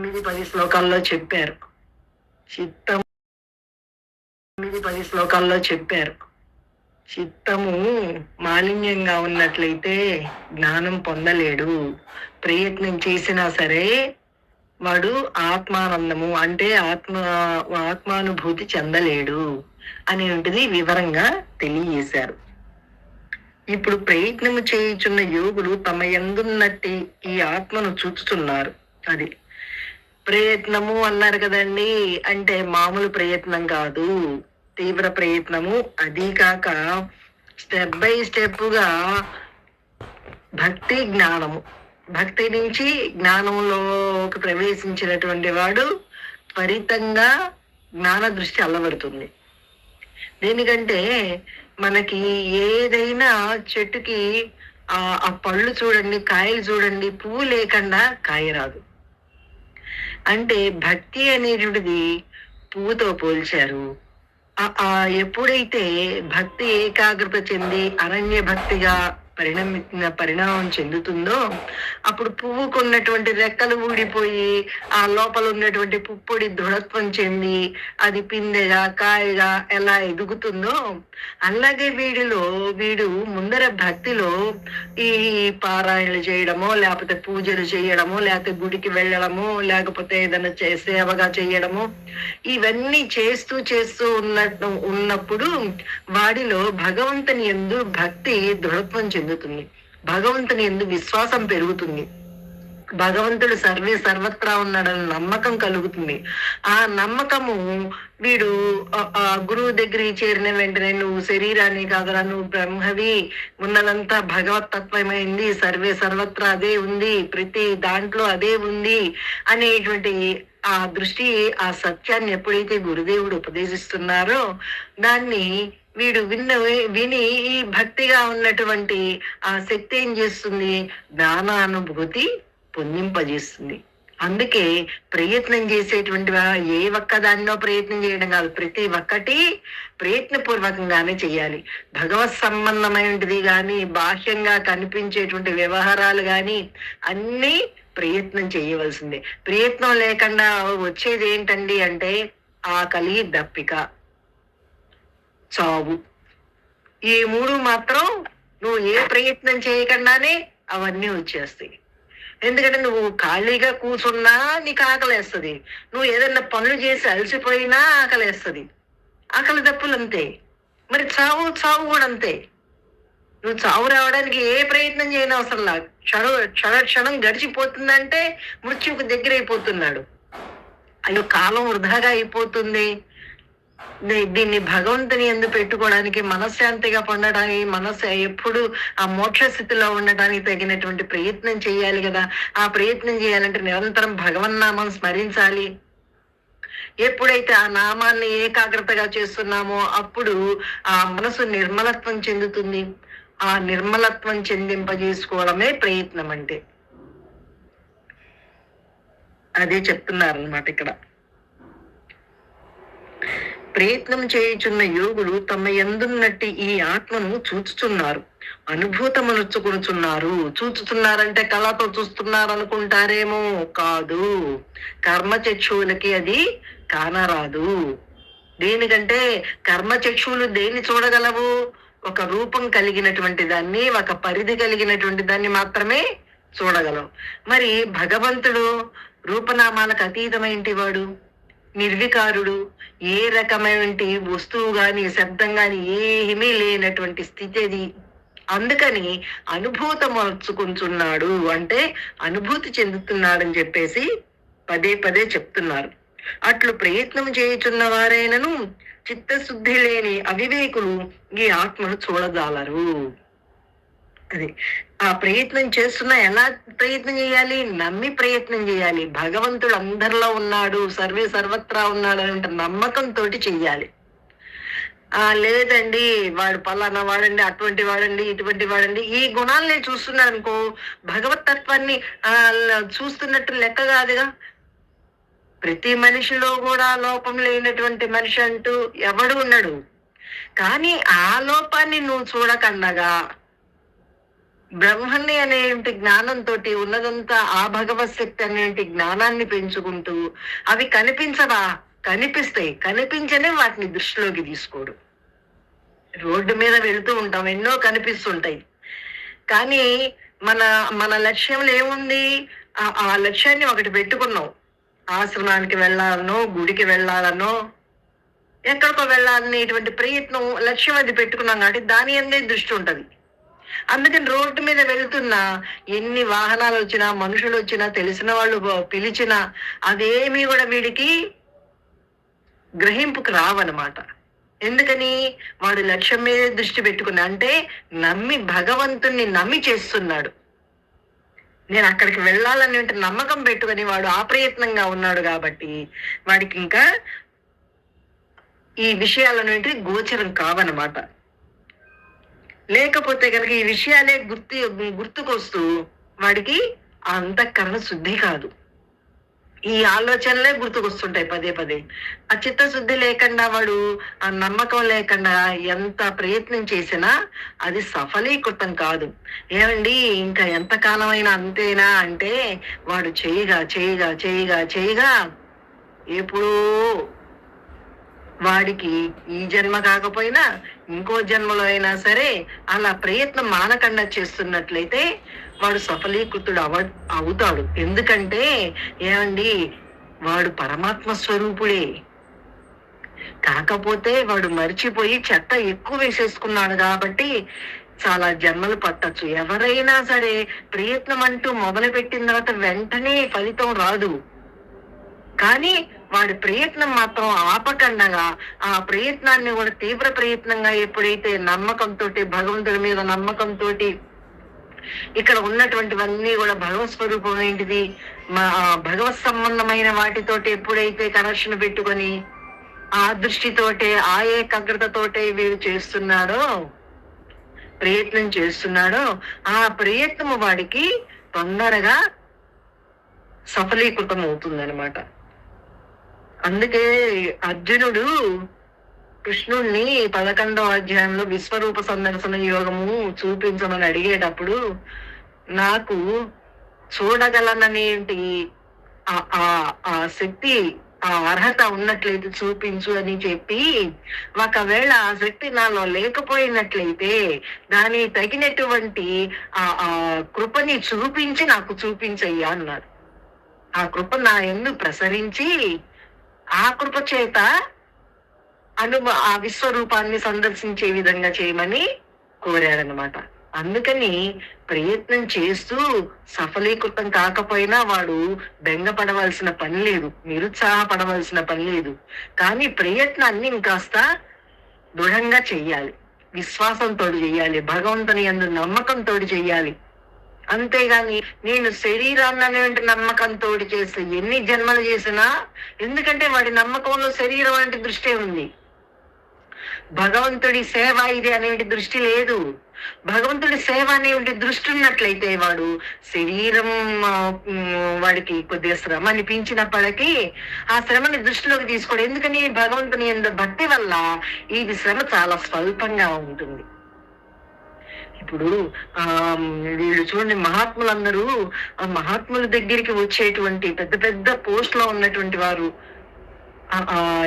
9-10 శ్లోకాల్లో చెప్పారు. చిత్తం 9-10 శ్లోకాల్లో చెప్పారు. చిత్తము మాలిన్యంగా ఉన్నట్లయితే జ్ఞానం పొందలేడు. ప్రయత్నం చేసినా సరే వాడు ఆత్మానందము అంటే ఆత్మానుభూతి చెందలేడు అనేటువంటిది వివరంగా తెలియజేశారు. ఇప్పుడు ప్రయత్నము చేయుచున్న యోగులు తమ యందున్నట్టి ఈ ఆత్మను చూస్తున్నారు. అది ప్రయత్నము అన్నారు కదండి, అంటే మామూలు ప్రయత్నం కాదు, తీవ్ర ప్రయత్నము. అది కాక స్టెప్ బై స్టెప్ గా భక్తి జ్ఞానము, భక్తి నుంచి జ్ఞానంలోకి ప్రవేశించినటువంటి వాడు త్వరితంగా జ్ఞాన దృష్టి అల్లబడుతుంది. దేనికంటే మనకి ఏదైనా చెట్టుకి ఆ పళ్ళు చూడండి, కాయలు చూడండి, పువ్వు లేకుండా కాయ రాదు. అంటే భక్తి అనేటువంటిది పువ్వుతో పోల్చారు. ఎప్పుడైతే భక్తి ఏకాగ్రత చెంది అరణ్య భక్తిగా పరిణామం చెందుతుందో అప్పుడు పువ్వుకు ఉన్నటువంటి రెక్కలు ఊడిపోయి ఆ లోపల ఉన్నటువంటి పుప్పొడి దృఢత్వం చెంది అది పిందెగా కాయగా ఎలా ఎదుగుతుందో అలాగే వీడు ముందర భక్తిలో ఈ పారాయణలు చేయడమో లేకపోతే పూజలు చేయడమో లేకపోతే గుడికి వెళ్ళడమో లేకపోతే ఏదైనా సేవగా చేయడమో ఇవన్నీ చేస్తూ ఉన్నప్పుడు వాడిలో భగవంతుని యందు భక్తి దృఢత్వం చెందుతుంది, భగవంతుని యందు విశ్వాసం పెరుగుతుంది, భగవంతుడు సర్వత్రా ఉన్నాడని నమ్మకం కలుగుతుంది. ఆ నమ్మకము వీడు గురువు దగ్గరికి చేరిన వెంటనే నువ్వు శరీరాన్ని కాదురా, నువ్వు బ్రహ్మవి, ఉన్నదంతా భగవత్ తత్వమైంది, సర్వత్రా అదే ఉంది, ప్రతి దాంట్లో అదే ఉంది అనేటువంటి ఆ దృష్టి, ఆ సత్యాన్ని ఎప్పుడైతే గురుదేవుడు ఉపదేశిస్తున్నారో దాన్ని వీడు విని ఈ భక్తిగా ఉన్నటువంటి ఆ శక్తి ఏం చేస్తుంది, జ్ఞానానుభూతి పొందింపజేస్తుంది. అందుకే ప్రయత్నం చేసేటువంటి ఏ ఒక్క దానిలో ప్రయత్నం చేయడం కాదు, ప్రతి ఒక్కటి ప్రయత్నపూర్వకంగానే చేయాలి. భగవత్ సంబంధమైనది కానీ బాహ్యంగా కనిపించేటువంటి వ్యవహారాలు కానీ అన్నీ ప్రయత్నం చేయవలసిందే. ప్రయత్నం లేకుండా వచ్చేది ఏంటండి అంటే ఆకలి, దప్పిక, చావు. ఈ మూడు మాత్రం నువ్వు ఏ ప్రయత్నం చేయకుండానే అవన్నీ వచ్చేస్తాయి. ఎందుకంటే నువ్వు ఖాళీగా కూర్చున్నా నీకు ఆకలేస్తుంది, నువ్వు ఏదన్నా పనులు చేసి అలసిపోయినా ఆకలేస్తుంది. ఆకలి దప్పులు అంతే, మరి చావు కూడా అంతే. నువ్వు చావు రావడానికి ఏ ప్రయత్నం చేయని అవసరం లేదు. క్షణం గడిచిపోతుందంటే మృత్యుకు దగ్గర అయిపోతున్నాడు. అయ్యో కాలం వృధాగా అయిపోతుంది. దీన్ని భగవంతుని యందు పెట్టుకోవడానికి, మనశ్శాంతిగా పొందడానికి, మనస్సు ఎప్పుడు ఆ మోక్ష స్థితిలో ఉండడానికి తగినటువంటి ప్రయత్నం చేయాలి కదా. ఆ ప్రయత్నం చేయాలంటే నిరంతరం భగవన్నామం స్మరించాలి. ఎప్పుడైతే ఆ నామాన్ని ఏకాగ్రతగా చేస్తున్నామో అప్పుడు ఆ మనసు నిర్మలత్వం చెందుతుంది. ఆ నిర్మలత్వం చెందింపజేసుకోవడమే ప్రయత్నం అంటే. అదే చెప్తున్నారు అన్నమాట ఇక్కడ. ప్రయత్నం చేయుచున్న యోగులు తమ యందున్నట్టి ఈ ఆత్మను చూచుచున్నారు, అనుభూతమనుచుకొనుచున్నారు. చూచుతున్నారంటే కళతో చూస్తున్నారు అనుకుంటారేమో, కాదు. కర్మచక్షువులకి అది కానరాదు. దేనికంటే కర్మచక్షువులు దేన్ని చూడగలవు? ఒక రూపం కలిగినటువంటి దాన్ని, ఒక పరిధి కలిగినటువంటి దాన్ని మాత్రమే చూడగలవు. మరి భగవంతుడు రూపనామాలకు అతీతమైంటి వాడు, నిర్వికారుడు, ఏ రకమైన వస్తువు గాని శబ్దం గాని ఏమీ లేనటువంటి స్థితి అది. అందుకని అనుభూతమర్చుకుంటున్నాడు అంటే అనుభూతి చెందుతున్నాడని చెప్పేసి పదే చెప్తున్నారు. అట్లు ప్రయత్నం చేయుచున్న వారైనను చిత్తశుద్ధి లేని అవివేకులు ఈ ఆత్మను చూడజాలరు. అది ఆ ప్రయత్నం చేస్తున్నా ఎలా ప్రయత్నం చేయాలి? నమ్మి ప్రయత్నం చేయాలి. భగవంతుడు అందరిలో ఉన్నాడు, సర్వత్రా ఉన్నాడు అంటే నమ్మకంతో చెయ్యాలి. లేదండి వాడు పలానా వాడండి, అటువంటి వాడండి, ఇటువంటి వాడండి, ఈ గుణాలనే చూస్తున్నాడు అనుకో, భగవత్ తత్వాన్ని చూస్తున్నట్టు లెక్క కాదుగా. ప్రతి మనిషిలో కూడా లోపం లేనటువంటి మనిషి అంటూ ఎవడు ఉన్నాడు. కానీ ఆ లోపాన్ని నువ్వు చూడకన్నగా బ్రహ్మణ్ణి అనేటి జ్ఞానంతో ఉన్నదంతా ఆ భగవత్ శక్తి అనేటి జ్ఞానాన్ని పెంచుకుంటూ అవి కనిపించవా, కనిపిస్తాయి, కనిపించనే వాటిని దృష్టిలోకి తీసుకోడు. రోడ్డు మీద వెళుతూ ఉంటాం, ఎన్నో కనిపిస్తుంటాయి, కానీ మన మన లక్ష్యంలో ఏముంది? ఆ లక్ష్యాన్ని ఒకటి పెట్టుకున్నాం. ఆశ్రమానికి వెళ్ళాలనో, గుడికి వెళ్ళాలనో, ఎక్కడికో వెళ్ళాలనేటువంటి ప్రయత్నం, లక్ష్యం అది పెట్టుకున్నాం కాబట్టి దాని అందే దృష్టి ఉంటది. అందుకని రోడ్డు మీద వెళ్తున్నా ఎన్ని వాహనాలు వచ్చినా, మనుషులు వచ్చినా, తెలిసిన వాళ్ళు పిలిచినా అదేమీ కూడా వీడికి గ్రహింపుకు రావన్నమాట. ఎందుకని? వాడు లక్ష్యం మీద దృష్టి పెట్టుకున్నా, అంటే నమ్మి, భగవంతుణ్ణి నమ్మి చేస్తున్నాడు. నేను అక్కడికి వెళ్ళాలని నమ్మకం పెట్టుకుని వాడు ఆ ప్రయత్నంగా ఉన్నాడు కాబట్టి వాడికి ఇంకా ఈ విషయాలనేవి గోచరం కావన్నమాట. లేకపోతే కనుక ఈ విషయాలే గుర్తుకొస్తూ వాడికి ఆ అంతఃకరణ శుద్ధి కాదు, ఈ ఆలోచనలే గుర్తుకొస్తుంటాయి పదే పదే. ఆ చిత్తశుద్ధి లేకుండా వాడు ఆ నమ్మకం లేకుండా ఎంత ప్రయత్నం చేసినా అది సఫలీకృతం కాదు. ఏమండి, ఇంకా ఎంతకాలమైనా అంతేనా అంటే వాడు చేయగా చేయగా చేయగా చేయగా ఎప్పుడూ వాడికి ఈ జన్మ కాకపోయినా ఇంకో జన్మలో అయినా సరే అలా ప్రయత్నం మానకుండా చేస్తున్నట్లయితే వాడు సఫలీకృతుడు అవుతాడు. ఎందుకంటే ఏమండి, వాడు పరమాత్మ స్వరూపుడే. కాకపోతే వాడు మర్చిపోయి చెత్త ఎక్కువ వేసేసుకున్నాడు కాబట్టి చాలా జన్మలు పట్టచ్చు. ఎవరైనా సరే ప్రయత్నం అంటూ మొదలు పెట్టిన తర్వాత వెంటనే ఫలితం రాదు, కానీ వాడి ప్రయత్నం మాత్రం ఆపకండగా ఆ ప్రయత్నాన్ని కూడా తీవ్ర ప్రయత్నంగా ఎప్పుడైతే నమ్మకంతో, భగవంతుడి మీద నమ్మకంతో, ఇక్కడ ఉన్నటువంటివన్నీ కూడా భగవత్ స్వరూపం ఏంటిది, భగవత్ సంబంధమైన వాటితోటి ఎప్పుడైతే కనెక్షన్ పెట్టుకొని ఆ దృష్టితోటే, ఆ ఏకాగ్రతతోటే వీడు చేస్తున్నాడో, ప్రయత్నం చేస్తున్నాడో, ఆ ప్రయత్నము వాడికి తొందరగా సఫలీకృతం అవుతుందన్నమాట. అందుకే అర్జునుడు కృష్ణుణ్ణి 11వ అధ్యాయంలో విశ్వరూప సందర్శన యోగము చూపించమని అడిగేటప్పుడు నాకు చూడగలననేటి ఆ శక్తి, ఆ అర్హత ఉన్నట్లయితే చూపించు అని చెప్పి, ఒకవేళ ఆ శక్తి నాలో లేకపోయినట్లయితే దాని తగినటువంటి ఆ కృపని చూపించి నాకు చూపించయ్యా అన్నాడు. ఆ కృప నా యందు ప్రసరించి ఆ కృప చేత ఆ విశ్వరూపాన్ని సందర్శించే విధంగా చేయమని కోరాడనమాట. అందుకని ప్రయత్నం చేస్తూ సఫలీకృతం కాకపోయినా వాడు బెంగపడవలసిన పని లేదు, నిరుత్సాహపడవలసిన పని లేదు. కానీ ప్రయత్నాన్ని ఇంకాస్త దృఢంగా చెయ్యాలి, విశ్వాసంతో చెయ్యాలి, భగవంతుని యందు నమ్మకంతో చెయ్యాలి. అంతేగాని నేను శరీరాన్ని అనేటువంటి నమ్మకంతో చేస్తే ఎన్ని జన్మలు చేసినా, ఎందుకంటే వాడి నమ్మకంలో శరీరం అంటే దృష్టి ఉంది, భగవంతుడి సేవ ఇది అనేటి దృష్టి లేదు. భగవంతుడి సేవ అనేటువంటి దృష్టి ఉన్నట్లయితే వాడు శరీరం వాడికి కొద్దిగా శ్రమ అనిపించినప్పటికీ ఆ శ్రమని దృష్టిలోకి తీసుకోడు. ఎందుకని? భగవంతుని యందు భక్తి వల్ల ఇది శ్రమ చాలా స్వల్పంగా ఉంటుంది. ఇప్పుడు వీళ్ళు చూడండి, మహాత్ములందరూ ఆ మహాత్ముల దగ్గరికి వచ్చేటువంటి పెద్ద పెద్ద పోస్ట్ లో ఉన్నటువంటి వారు,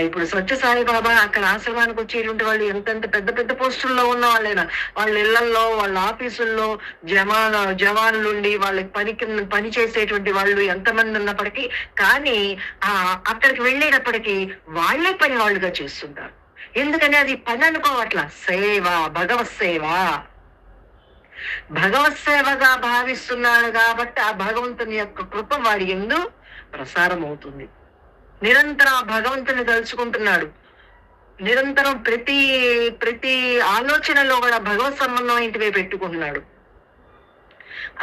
ఇప్పుడు సత్య సాయిబాబా అక్కడ ఆశ్రమానికి వచ్చేటువంటి వాళ్ళు ఎంతెంత పెద్ద పెద్ద పోస్టుల్లో ఉన్న వాళ్ళైనా, వాళ్ళ ఇళ్లలో, వాళ్ళ ఆఫీసుల్లో జవాన్లుండి వాళ్ళకి పని చేసేటువంటి వాళ్ళు ఎంతమంది ఉన్నప్పటికీ కానీ అక్కడికి వెళ్ళేటప్పటికీ వాళ్ళే పని వాళ్ళుగా చేస్తుంటారు. ఎందుకని? అది పని అనుకోవట్లా, సేవ, భగవత్ సేవ, భగవత్ సేవగా భావిస్తున్నాడు కాబట్టి ఆ భగవంతుని యొక్క కృప వాడి యందు ప్రసారం అవుతుంది. నిరంతరం ఆ భగవంతుని తలుచుకుంటున్నాడు, నిరంతరం ప్రతి ఆలోచనలో కూడా భగవత్ సంబంధమైనవే పెట్టుకుంటున్నాడు.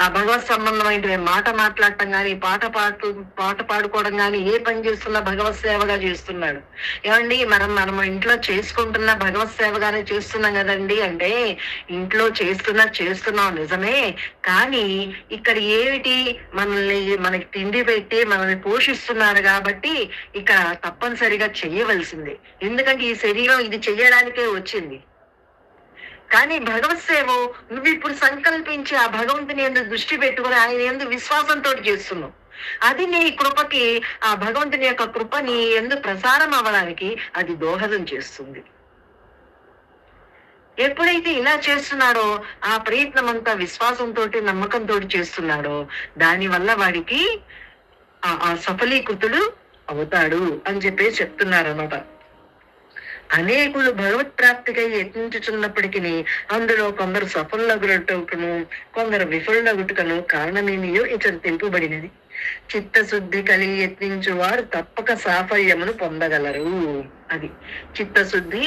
ఆ భగవత్ సంబంధమైన మాట మాట్లాడటం కానీ, పాట పాడుకోవడం కానీ, ఏ పని చేస్తున్నా భగవత్ సేవగా చేస్తున్నాడు. ఏమండి, మనం ఇంట్లో చేసుకుంటున్న భగవత్ సేవగానే చేస్తున్నాం కదండి అంటే, ఇంట్లో చేస్తున్నాం నిజమే, కానీ ఇక్కడ ఏమిటి, మనకి తిండి పెట్టి మనల్ని పోషిస్తున్నారు కాబట్టి ఇక్కడ తప్పనిసరిగా చెయ్యవలసిందే. ఎందుకంటే ఈ శరీరం ఇది చెయ్యడానికే వచ్చింది. కానీ భగవత్ సేవ నువ్వు ఇప్పుడు సంకల్పించి ఆ భగవంతుని యందు దృష్టి పెట్టుకుని ఆయన యందు విశ్వాసంతో చేస్తున్నావు. అది నీ కృపకి, ఆ భగవంతుని యొక్క కృప నీ యందు ప్రసారం అవ్వడానికి అది దోహదం చేస్తుంది. ఎప్పుడైతే ఇలా చేస్తున్నాడో, ఆ ప్రయత్నం అంతా విశ్వాసంతో నమ్మకంతో చేస్తున్నాడో, దాని వల్ల వాడికి ఆ సఫలీకృతుడు అవుతాడు అని చెప్పేసి చెప్తున్నారన్నమాట. అనేకులు భగవత్ ప్రాప్తికై యత్నించుచున్నప్పటికీ అందులో కొందరు సఫలగుటకును కొందరు విఫలగుటకును కారణమేమియో ఇతడు తెలుపబడినది. చిత్తశుద్ధి కలిగి యత్నించు వారు తప్పక సాఫల్యమును పొందగలరు. అది చిత్తశుద్ధి.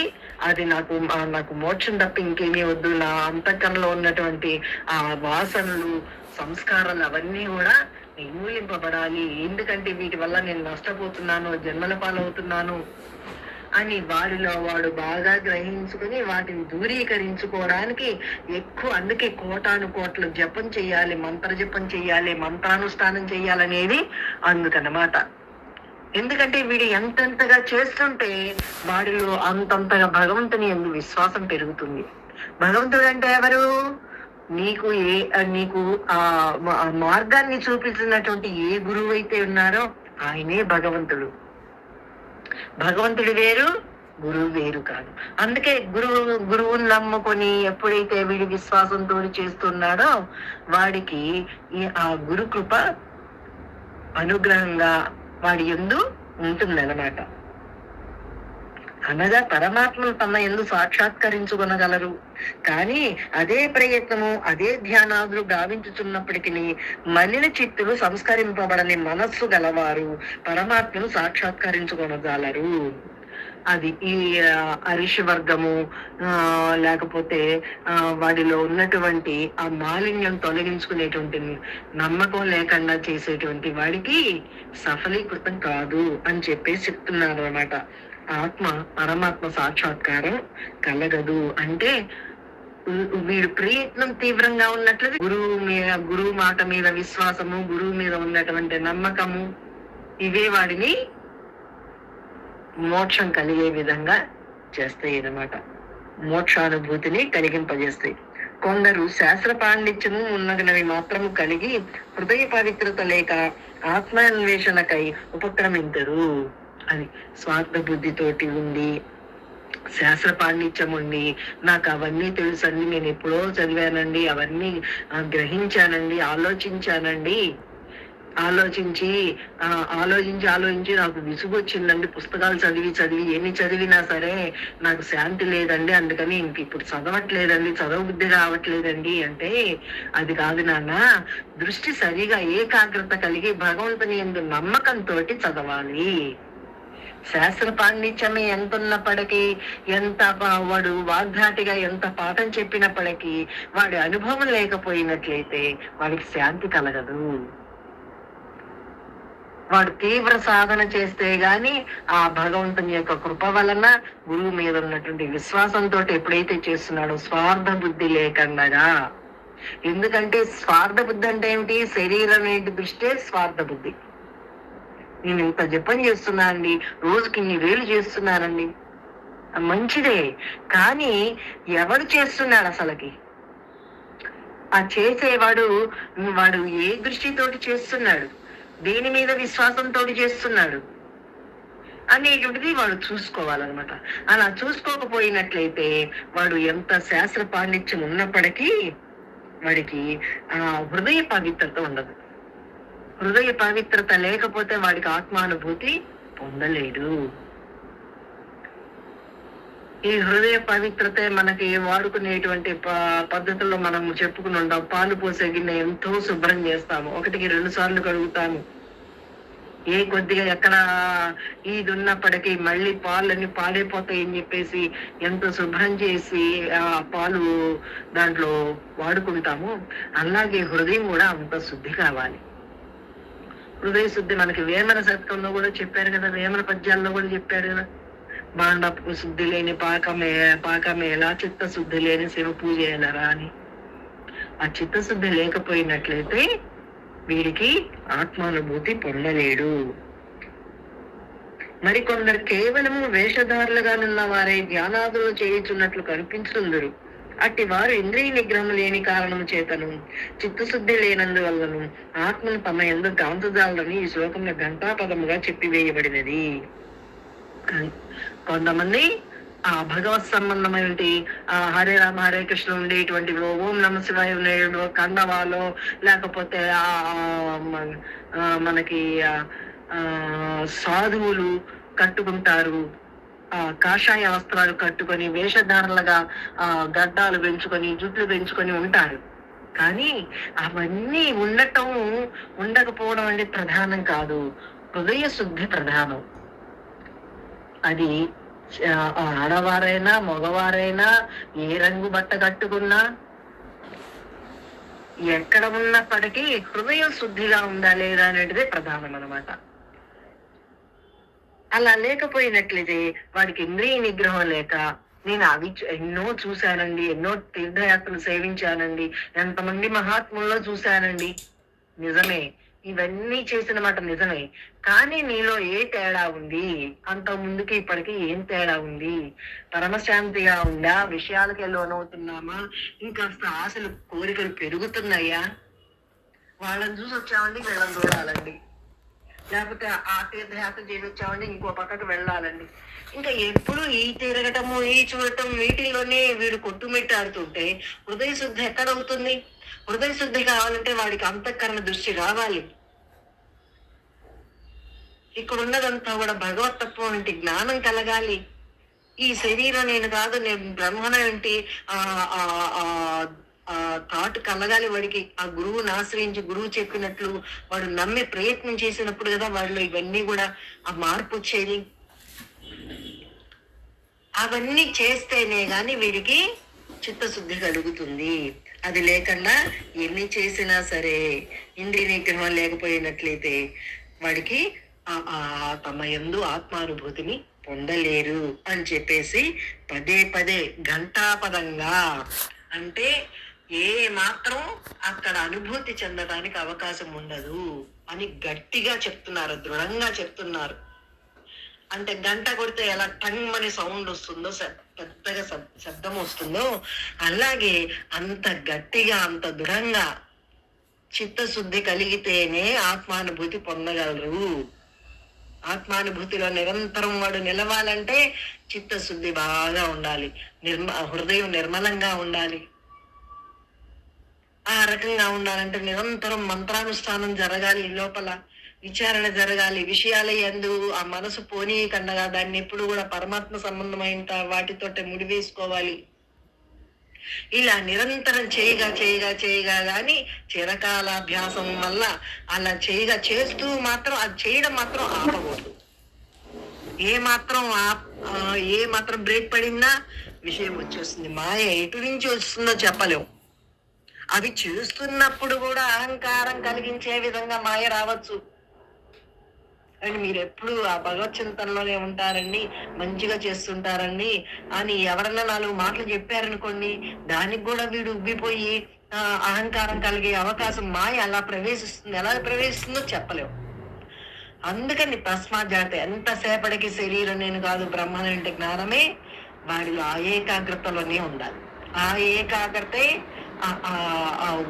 అది నాకు మోక్షం తప్ప ఇంకేమీ వద్దు, నా అంతఃకరణలో ఉన్నటువంటి ఆ వాసనలు సంస్కారాలు అవన్నీ కూడా నిర్మూలింపబడాలి, ఎందుకంటే వీటి వల్ల నేను నష్టపోతున్నాను, జన్మల పాలవుతున్నాను అని వాడిలో వాడు బాగా గ్రహించుకుని వాటిని దూరీకరించుకోవడానికి ఎక్కువ, అందుకే కోటాను కోట్ల జపం చెయ్యాలి, మంత్ర జపం చెయ్యాలి, మంత్రానుష్ఠానం చెయ్యాలనేది అందుకనమాట. ఎందుకంటే వీడు ఎంతెంతగా చేస్తుంటే వాడిలో అంతంతగా భగవంతుని యందు విశ్వాసం పెరుగుతుంది. భగవంతుడు అంటే ఎవరు? నీకు ఆ మార్గాన్ని చూపించినటువంటి ఏ గురువు అయితే ఉన్నారో ఆయనే భగవంతుడు. భగవంతుడు వేరు, గురువు వేరు కాదు. అందుకే గురువుని నమ్ముకొని ఎప్పుడైతే వీడి విశ్వాసంతో చేస్తున్నాడో వాడికి ఆ గురు కృప అనుగ్రహంగా వాడి యందు ఉంటుందన్నమాట. అనగా పరమాత్మను తమ యందు సాక్షాత్కరించుకొనగలరు. కానీ అదే ప్రయత్నము, అదే ధ్యానాదులు గావించుచున్నప్పటికీ మలిన చిత్తులు, సంస్కరింపబడని మనస్సు గలవారు పరమాత్మను సాక్షాత్కరించుకొనగలరు. అది ఈ అరిషి వర్గము లేకపోతే వాడిలో ఉన్నటువంటి ఆ మాలిన్యం తొలగించుకునేటువంటి నమ్మకం లేకుండా చేసేటువంటి వాడికి సఫలీకృతం కాదు అని చెప్పేసి చెప్తున్నారు అన్నమాట. పరమాత్మ సాక్షాత్కారం కలగదు అంటే వీడు ప్రయత్నం తీవ్రంగా ఉన్నట్లయితే గురువు మాట మీద విశ్వాసము, గురువు మీద ఉన్నటువంటి నమ్మకము ఇవే వాడిని మోక్షం కలిగే విధంగా చేస్తాయి అన్నమాట. మోక్షానుభూతిని కలిగింపజేస్తాయి. కొందరు శాస్త్ర పాండిత్యము ఉన్నగనవి మాత్రము కలిగి హృదయ పవిత్రత లేక ఆత్మాన్వేషణకై ఉపక్రమించరు. అది స్వార్థ బుద్ధితోటి ఉండి, శాస్త్ర పాండిత్యం ఉండి, నాకు అవన్నీ తెలుసండి, నేను ఎప్పుడో చదివానండి, అవన్నీ గ్రహించానండి, ఆలోచించానండి, ఆలోచించి నాకు విసుగు వచ్చిందండి, పుస్తకాలు చదివి ఎన్ని చదివినా సరే నాకు శాంతి లేదండి, అందుకని ఇంక ఇప్పుడు చదవట్లేదండి, చదవబుద్ధి రావట్లేదండి అంటే అది కాదు నాన్న. దృష్టి సరిగా ఏకాగ్రత కలిగి భగవంతుని యందు నమ్మకంతో చదవాలి. శాస్త్ర పాండిత్యమే ఎంత ఉన్నప్పటికీ, ఎంత వాడు వాగ్ధాటిగా ఎంత పాఠం చెప్పినప్పటికీ వాడి అనుభవం లేకపోయినట్లయితే వాడికి శాంతి కలగదు. వాడు తీవ్ర సాధన చేస్తే గాని ఆ భగవంతుని యొక్క కృప వలన, గురువు మీద ఉన్నటువంటి విశ్వాసంతో ఎప్పుడైతే చేస్తున్నాడో స్వార్థ బుద్ధి లేకుండా. ఎందుకంటే స్వార్థ బుద్ధి అంటే ఏమిటి? శరీరం దృష్టే స్వార్థ బుద్ధి. నేను ఇంత జపం చేస్తున్నానండి, రోజుకి ఇన్ని వేలు చేస్తున్నానండి, మంచిదే. కానీ ఎవడు చేస్తున్నాడు అసలుకి? ఆ చేసేవాడు వాడు ఏ దృష్టితోటి చేస్తున్నాడు, దేని మీద విశ్వాసంతో చేస్తున్నాడు అనేటువంటిది వాడు చూసుకోవాలన్నమాట. అలా చూసుకోకపోయినట్లయితే వాడు ఎంత శాస్త్ర పాండిత్యం ఉన్నప్పటికీ వాడికి ఆ హృదయ పవిత్రత ఉండదు. హృదయ పవిత్రత లేకపోతే వాడికి ఆత్మానుభూతి పొందలేడు. ఈ హృదయ పవిత్రత మనకి వాడుకునేటువంటి పద్ధతుల్లో మనం చెప్పుకుని ఉంటాం. పాలు పోసే గిన్నె ఎంతో శుభ్రం చేస్తాము, 1-2 సార్లు కడుగుతాము. ఏ కొద్దిగా ఎక్కడ ఇది ఉన్నప్పటికీ మళ్ళీ పాలన్నీ పాడైపోతాయని చెప్పేసి ఎంతో శుభ్రం చేసి ఆ పాలు దాంట్లో వాడుకుంటాము. అలాగే హృదయం కూడా అంత శుద్ధి కావాలి. హృదయ శుద్ధి మనకి వేమన శతకంలో కూడా చెప్పారు కదా, వేమన పద్యాల్లో కూడా చెప్పారు కదా, బాండపు శుద్ధి లేని పాకమేలా చిత్తశుద్ధి లేని శివ పూజ ఎలరా అని. ఆ చిత్తశుద్ధి లేకపోయినట్లయితే వీడికి ఆత్మానుభూతి పొందలేడు. మరికొందరు కేవలము వేషధారులుగా ఉన్న వారే ధ్యానాదులు చేయుచున్నట్లు కనిపించుందరు. అట్టి వారు ఇంద్రియ నిగ్రహం లేని కారణము చేతను, చిత్తశుద్ధి లేనందువల్లను ఆత్మను తమ యందు గాంతుజాలని ఈ శ్లోకంలో ఘంటాపదముగా చెప్పివేయబడినది. కొంతమంది ఆ భగవత్ సంబంధమైనటువంటి ఆ హరే రామ హరే కృష్ణ ఉండేటువంటి ఓం నమ శివాయ ఉండే కండవాలో, లేకపోతే మనకి సాధువులు కట్టుకుంటారు, కాషాయ వస్త్రాలు కట్టుకొని వేషధారణలుగా గడ్డాలు పెంచుకొని జుట్లు పెంచుకొని ఉంటారు. కానీ అవన్నీ ఉండటం ఉండకపోవడం అనేది ప్రధానం కాదు, హృదయ శుద్ధి ప్రధానం. అది ఆడవారైనా మగవారైనా ఏ రంగు బట్ట కట్టుకున్నా ఎక్కడ ఉన్నప్పటికీ హృదయం శుద్ధిగా ఉందా లేదా అనేటిదే ప్రధానం అన్నమాట. అలా లేకపోయినట్లయితే వాడికి ఇంద్రియ నిగ్రహం లేక, నేను అవి ఎన్నో చూశానండి, ఎన్నో తీర్థయాత్రలు సేవించానండి, ఎంతమంది మహాత్ముల్లో చూశానండి, నిజమే, ఇవన్నీ చేసిన మాట నిజమే. కానీ నీలో ఏ తేడా ఉంది? అంత ముందుకి ఇప్పటికి ఏం తేడా ఉంది? పరమశాంతిగా ఉందా? విషయాలకి లోనవుతున్నామా? ఇంకాస్త ఆశలు కోరికలు పెరుగుతున్నాయా? వాళ్ళని చూసి వచ్చామండి, వీళ్ళని చూడాలండి, లేకపోతే ఆ తీర్థయాత్ర చేసి వచ్చామండి, ఇంకో పక్కకు వెళ్ళాలండి. ఇంకా ఎప్పుడు ఈ తిరగటము ఈ చూడటం వీటిలోనే వీడు కొట్టుమిట్టాడుతుంటే హృదయ శుద్ధి ఎక్కడవుతుంది? హృదయ శుద్ధి కావాలంటే వాడికి అంతఃకరణ దృష్టి రావాలి. ఇక్కడ ఉన్నదంతా కూడా భగవతత్వం వంటి జ్ఞానం కలగాలి. ఈ శరీరం నేను కాదు, నేను బ్రహ్మణ వంటి థాట్ కలగాలి వాడికి. ఆ గురువుని ఆశ్రయించి గురువు చెప్పినట్లు వాడు నమ్మే ప్రయత్నం చేసినప్పుడు కదా వాడిలో ఇవన్నీ కూడా ఆ మార్పు వచ్చేది. అవన్నీ చేస్తేనే గాని వీడికి చిత్తశుద్ధి కలుగుతుంది. అది లేకుండా ఎన్ని చేసినా సరే ఇంద్రియ నిగ్రహం లేకపోయినట్లయితే వాడికి తమ యందు ఆత్మానుభూతిని పొందలేరు అని చెప్పేసి పదే పదే ఘంటాపదంగా, అంటే ఏ మాత్రం అక్కడ అనుభూతి చెందడానికి అవకాశం ఉండదు అని గట్టిగా చెప్తున్నారు, దృఢంగా చెప్తున్నారు. అంటే గంట కొడితే ఎలా టంగ్ అని సౌండ్ వస్తుందో, పెద్దగా శబ్దం వస్తుందో, అలాగే అంత గట్టిగా అంత దృఢంగా చిత్తశుద్ధి కలిగితేనే ఆత్మానుభూతి పొందగలరు. ఆత్మానుభూతిలో నిరంతరం వాడు నిలవాలంటే చిత్తశుద్ధి బాగా ఉండాలి, హృదయం నిర్మలంగా ఉండాలి. ఆ రకంగా ఉండాలంటే నిరంతరం మంత్రానుష్ఠానం జరగాలి, లోపల విచారణ జరగాలి, విషయాల యందు ఆ మనసు పోనీయకుండా దాన్ని ఎప్పుడు కూడా పరమాత్మ సంబంధమైన వాటితోటే ముడివేసుకోవాలి. ఇలా నిరంతరం చేయగా గాని చిరకాలాభ్యాసం వల్ల అలా చేస్తూ మాత్రం అది చేయడం మాత్రం ఆపకూడదు. ఏ మాత్రం బ్రేక్ పడిందా విషయం వచ్చేస్తుంది. మాయ ఎటు నుంచి వస్తుందో చెప్పలేము. అవి చేస్తున్నప్పుడు కూడా అహంకారం కలిగించే విధంగా మాయ రావచ్చు. అండ్ మీరు ఎప్పుడు ఆ భగవత్ చింతనలోనే ఉంటారండి, మంచిగా చేస్తుంటారండి అని ఎవరన్నా 4 మాటలు చెప్పారనుకోండి, దానికి కూడా వీడు ఉబ్బిపోయి అహంకారం కలిగే అవకాశం మాయ అలా ప్రవేశిస్తుంది. ఎలా ప్రవేశిస్తుందో చెప్పలేము. అందుకని తస్మాత్ జాగ్రత్త. ఎంతసేపటికి శరీరం నేను కాదు బ్రహ్మం అంటే జ్ఞానమే వాడిలో ఆ ఏకాగ్రతలోనే ఉండాలి. ఆ ఏకాగ్రతే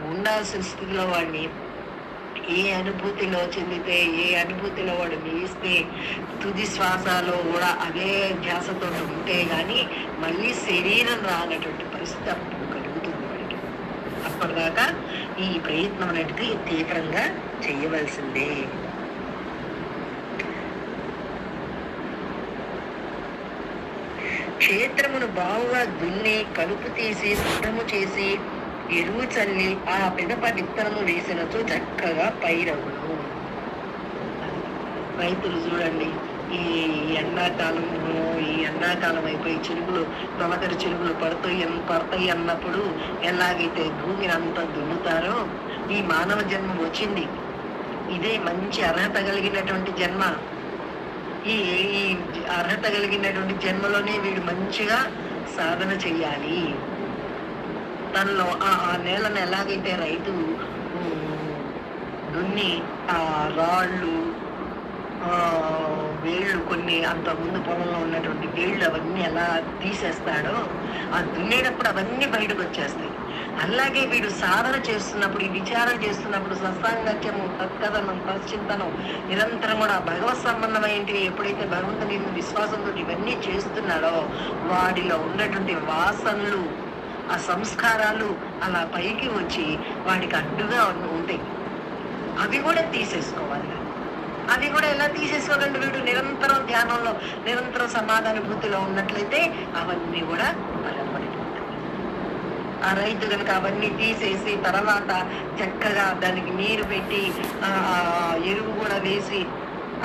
ఉండాల్సిన స్థితిలో వాడిని ఏ అనుభూతిలో చెందితే, ఏ అనుభూతిలో వాడు నిలిస్తే, తుది శ్వాసలో కూడా అదే ధ్యాసతో ఉంటే గాని మళ్ళీ శరీరం రానటువంటి పరిస్థితి అప్పుడు కలుగుతుంది వాడికి. అప్పటిదాకా ఈ ప్రయత్నం అనేది తీవ్రంగా చేయవలసిందే. క్షేత్రమును బావుగా దున్ని కలుపు తీసి శుభ్రము చేసి ఎరువు చల్లి ఆ పిదప విత్తనము వేసినచో చక్కగా పైరవును. రైతులు చూడండి, ఈ ఎండాకాలం అయిపోయి తొలకరి చిరుగులు పడతాయి అన్నప్పుడు ఎలాగైతే భూమిని అంతా దున్నుతారో, ఈ మానవ జన్మ వచ్చింది. ఇదే మంచి అర్హత కలిగినటువంటి జన్మ. ఈ అర్హత కలిగినటువంటి జన్మలోనే వీడు మంచిగా సాధన చెయ్యాలి. తనలో ఆ నేలను ఎలాగైతే రైతు దున్ని ఆ రాళ్ళు వేళ్ళు కొన్ని అంత ముందు పొలంలో ఉన్నటువంటి వేళ్ళు అవన్నీ ఎలా తీసేస్తాడో, ఆ దున్నేటప్పుడు అవన్నీ బయటకు వచ్చేస్తాయి. అలాగే వీడు సాధన చేస్తున్నప్పుడు, ఈ విచారం చేస్తున్నప్పుడు, సత్సాంగత్యము, తత్కథనం, తశ్చింతనం నిరంతరం కూడా భగవత్ సంబంధమైనవి ఎప్పుడైతే భగవంతుని విశ్వాసంతో ఇవన్నీ చేస్తున్నాడో, వాడిలో ఉన్నటువంటి వాసనలు, ఆ సంస్కారాలు అలా పైకి వచ్చి వాడికి అడ్డుగా ఉంటాయి. అవి కూడా తీసేసుకోవాలి. అవి కూడా ఎలా తీసేసుకోగలడు? వీడు నిరంతరం ధ్యానంలో, నిరంతరం సమాధానుభూతిలో ఉన్నట్లయితే అవన్నీ కూడా బలపడిపోతాయి. ఆ రైతు కనుక అవన్నీ తీసేసి తర్వాత చక్కగా దానికి నీరు పెట్టి ఎరువు కూడా వేసి,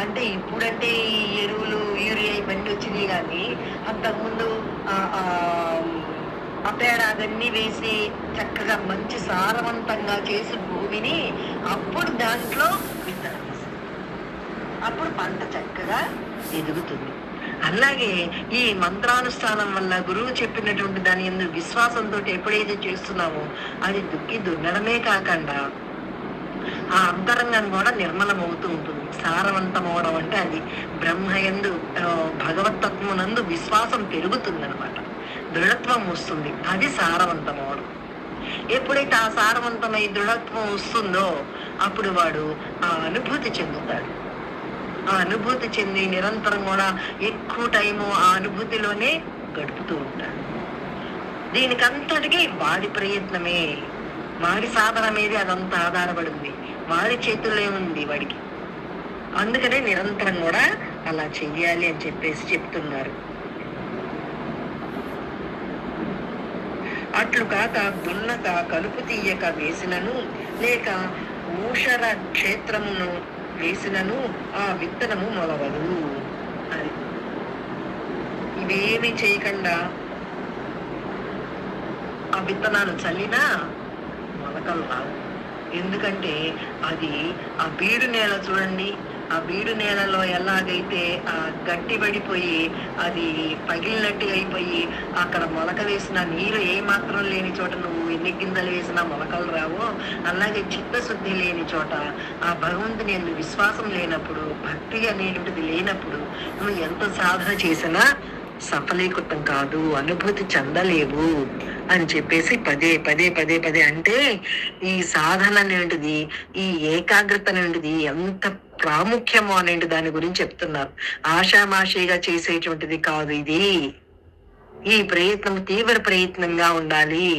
అంటే ఇప్పుడంటే ఈ ఎరువులు యూరియా ఇవన్నీ వచ్చినాయి, కానీ అంతకుముందు ఆ పేడ అవన్నీ వేసి చక్కగా మంచి సారవంతంగా చేసి భూమిని, అప్పుడు దాంట్లో విత్తనం వేసి అప్పుడు పంట చక్కగా ఎదుగుతుంది. అలాగే ఈ మంత్రానుష్ఠానం వల్ల గురువు చెప్పినటువంటి దాని యందు విశ్వాసంతో ఎప్పుడైతే చేస్తున్నామో అది దున్నడమే కాకుండా ఆ అంతరంగం కూడా నిర్మలమవుతూ ఉంటుంది. సారవంతమవడం అంటే అది బ్రహ్మయందు భగవతత్వమునందు విశ్వాసం పెరుగుతుందనమాట, దృఢత్వం వస్తుంది. అది సారవంతమవడం. ఎప్పుడైతే ఆ సారవంతమై దృఢత్వం వస్తుందో అప్పుడు వాడు ఆ అనుభూతి చెందుతాడు. ఆ అనుభూతి చెంది నిరంతరం కూడా ఎక్కువ టైము ఆ అనుభూతిలోనే గడుపుతూ ఉంటాడు. దీనికంతటికీ వాడి ప్రయత్నమే, వాడి సాధన మీద అదంతా ఆధారపడింది. వాడి చేతుల్లో ఉంది వాడికి. అందుకనే నిరంతరం కూడా అలా చెయ్యాలి అని చెప్పేసి చెప్తున్నారు. అట్లు కాక దున్నక కలుపు తీయక వేసినను, లేక ఊషర క్షేత్రమును వేసినను ఆ విత్తనము మొలవదు. అది ఇవేమి చేయకుండా ఆ విత్తనాలు చల్లినా మొలకలు రావు. ఎందుకంటే అది ఆ బీడు నేల చూడండి, ఆ బీడు నేలలో ఎలాగైతే ఆ గట్టి పడిపోయి అది పగిలినట్టు అయిపోయి అక్కడ మొలక వేసిన నీరు ఏ మాత్రం లేని చోట నువ్వు ఎన్ని గింజలు వేసినా మొలకలు రావో, అలాగే చిత్తశుద్ధి లేని చోట, ఆ భగవంతుని యందు విశ్వాసం లేనప్పుడు, భక్తి అనేటువంటిది లేనప్పుడు నువ్వు ఎంత సాధన చేసినా సఫలీకృతం కాదు, అనుభూతి చెందలేవు అని చెప్పేసి పదే పదే పదే పదే అంటే ఈ సాధన అనేటిది, ఈ ఏకాగ్రత అనేటిది ఎంత ప్రాముఖ్యమో అనేటి దాని గురించి చెప్తున్నారు. ఆషామాషిగా చేసేటువంటిది కాదు ఇది. ఈ ప్రయత్నం తీవ్ర ప్రయత్నంగా ఉండాలి.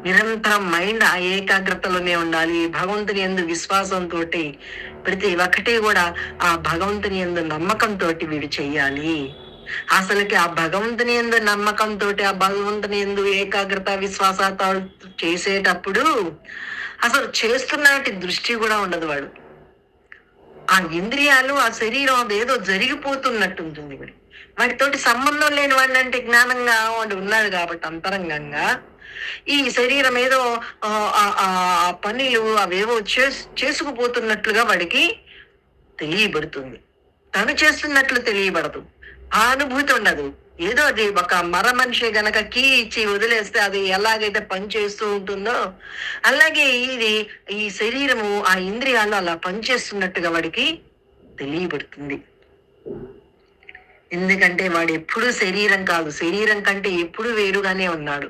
నిరంతరం మైండ్ ఆ ఏకాగ్రతలోనే ఉండాలి. భగవంతుని యందు విశ్వాసంతో ప్రతి ఒక్కటి కూడా ఆ భగవంతుని యందు నమ్మకంతో వీడు చెయ్యాలి. అసలుకి ఆ భగవంతుని యందు నమ్మకంతో, ఆ భగవంతుని యందు ఏకాగ్రత విశ్వాసత చేసేటప్పుడు అసలు చేస్తున్నటి దృష్టి కూడా ఉండదు. వాడు ఆ ఇంద్రియాలు, ఆ శరీరం అదేదో జరిగిపోతున్నట్టుంటుంది. వాటితోటి సంబంధం లేని వాడిని, అంటే జ్ఞానంగా వాడు ఉన్నాడు కాబట్టి అంతరంగంగా ఈ శరీరం ఏదో ఆ పనులు అవేవో చేసుకుపోతున్నట్లుగా వాడికి తెలియబడుతుంది. తను చేస్తున్నట్లు తెలియబడదు. ఆ అనుభూతి ఉండదు. ఏదో అది ఒక మర మనిషి గనక కీ ఇచ్చి వదిలేస్తే అది ఎలాగైతే పనిచేస్తూ ఉంటుందో అలాగే ఇది ఈ శరీరము, ఆ ఇంద్రియాలు అలా పనిచేస్తున్నట్టుగా వాడికి తెలియబడుతుంది. ఎందుకంటే వాడు ఎప్పుడు శరీరం కాదు, శరీరం కంటే ఎప్పుడు వేరుగానే ఉన్నాడు.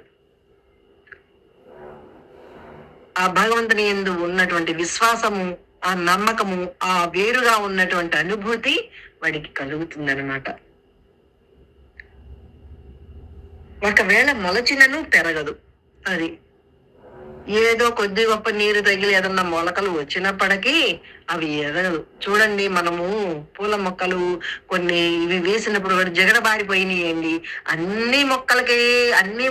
ఆ భగవంతుని యందు ఉన్నటువంటి విశ్వాసము, ఆ నమ్మకము, ఆ వేరుగా ఉన్నటువంటి అనుభూతి వాడికి కలుగుతుందన్నమాట. ఒకవేళ మొలచినను పెరగదు. అది ఏదో కొద్ది గొప్ప నీరు తగిలి ఏదన్నా మొలకలు వచ్చినప్పటికీ అవి ఎదగదు. చూడండి, మనము పూల మొక్కలు కొన్ని ఇవి వేసినప్పుడు కూడా జగడబారిపోయినాయండి. అన్ని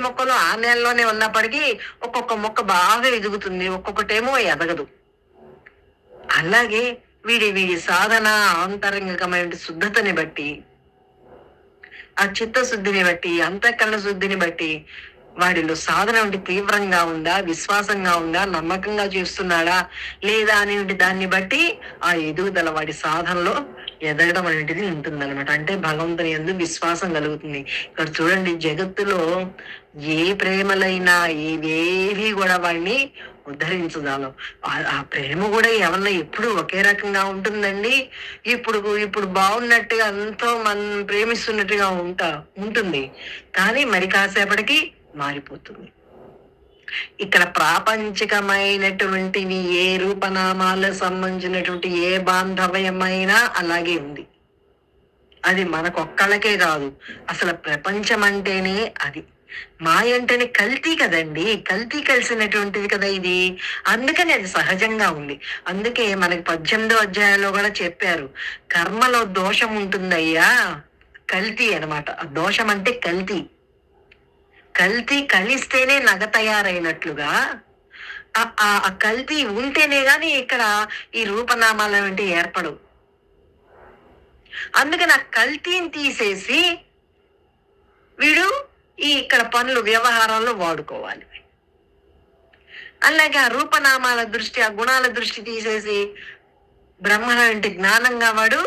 మొక్కలు ఆ నేలలోనే ఉన్నప్పటికీ ఒక్కొక్క మొక్క బాగా ఎదుగుతుంది, ఒక్కొక్కటేమో ఎదగదు. అలాగే వీడి సాధన ఆంతరంగికమైన శుద్ధతని బట్టి, ఆ చిత్తశుద్ధిని బట్టి, అంతఃకరణ శుద్ధిని బట్టి వాడిలో సాధన తీవ్రంగా ఉందా, విశ్వాసంగా ఉందా, నమ్మకంగా చేస్తున్నాడా లేదా అనేటువంటి దాన్ని బట్టి ఆ ఎదుగుదల వాడి సాధనలో ఎదగడం అనేటిది ఉంటుందన్నమాట. అంటే భగవంతుని యందు విశ్వాసం కలుగుతుంది. ఇక్కడ చూడండి, జగత్తులో ఏ ప్రేమలైనా ఇవేవి కూడా వాడిని ఉద్ధరించదాలం. ఆ ప్రేమ కూడా ఎవరన్నా ఎప్పుడు ఒకే రకంగా ఉంటుందండి. ఇప్పుడు ఇప్పుడు బాగున్నట్టుగా ఎంతో మనం ప్రేమిస్తున్నట్టుగా ఉంటుంది, కానీ మరి కాసేపటికి మారిపోతుంది. ఇక్కడ ప్రాపంచికమైనటువంటివి ఏ రూపనామాలకు సంబంధించినటువంటి ఏ బాంధవ్యమైనా అలాగే ఉంది. అది మనకొక్కళ్ళకే కాదు, అసలు ప్రపంచం అంటేనే అది. మాయ అంటేనే కల్తీ కదండి, కల్తీ కలిసినటువంటిది కదా ఇది. అందుకని అది సహజంగా ఉంది. అందుకే మనకి 18వ అధ్యాయంలో కూడా చెప్పారు, కర్మలో దోషం ఉంటుందయ్యా, కల్తీ అనమాట. ఆ దోషం అంటే కల్తీ. కల్తీ కలిస్తేనే నగ తయారైనట్లుగా ఆ కల్తీ ఉంటేనే గాని ఇక్కడ ఈ రూపనామాలు అంటే ఏర్పడవు. అందుకని ఆ కల్తీని తీసేసి వీడు ఇక్కడ పనులు వ్యవహారాల్లో వాడుకోవాలి. అలాగే ఆ రూపనామాల దృష్టి, ఆ గుణాల దృష్టి తీసేసి బ్రహ్మ అంటే జ్ఞానంగా వాడు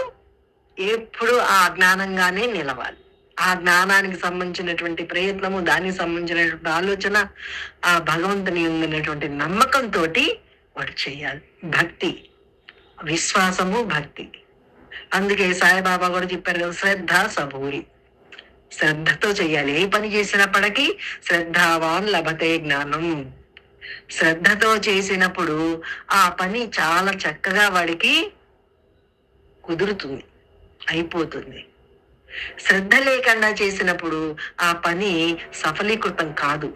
ఎప్పుడు ఆ జ్ఞానంగానే నిలవాలి. ఆ జ్ఞానానికి సంబంధించినటువంటి ప్రయత్నము, దానికి సంబంధించినటువంటి ఆలోచన, ఆ భగవంతుని ఉన్నటువంటి నమ్మకంతో వాడు చేయాలి. భక్తి, విశ్వాసము, భక్తి. అందుకే సాయిబాబా కూడా చెప్పారు కదా, శ్రద్ధ సబూరి. శ్రద్ధతో చెయ్యాలి. ఏ పని చేసినప్పటికీ శ్రద్ధావాన్ లభతే జ్ఞానం. శ్రద్ధతో చేసినప్పుడు ఆ పని చాలా చక్కగా వాడికి కుదురుతుంది, అయిపోతుంది. శ్రద్ధ లేకుండా చేసినప్పుడు ఆ పని సఫలీకృతం కాదు.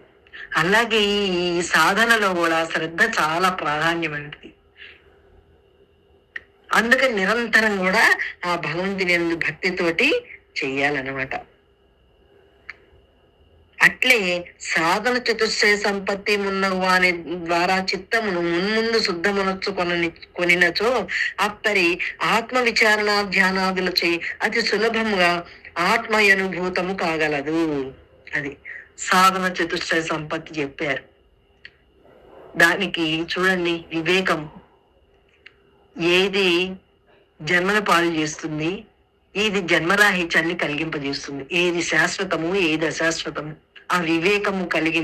అలాగే ఈ సాధనలో కూడా శ్రద్ధ చాలా ప్రాధాన్యమైనది. అందుకని నిరంతరం కూడా ఆ భగవంతుని భక్తితోటి చెయ్యాలన్నమాట. అట్లే సాధన చతుశ్చయ సంపత్తి మున్నగు వాని ద్వారా చిత్తమును మున్ముందు శుద్ధమునొచ్చు కొనినచో అప్పరి ఆత్మ విచారణ ధ్యానాదులచే అతి సులభముగా ఆత్మ అనుభూతము కాగలదు. అది సాధన చతుశ్చయ సంపత్తి చెప్పారు. దానికి చూడండి, వివేకం ఏది జన్మల పాలు చేస్తుంది, ఏది జన్మరాహిత్యాన్ని కలిగింపజేస్తుంది, ఏది శాశ్వతము, ఏది అశాశ్వతము, ఆ వివేకము కలిగి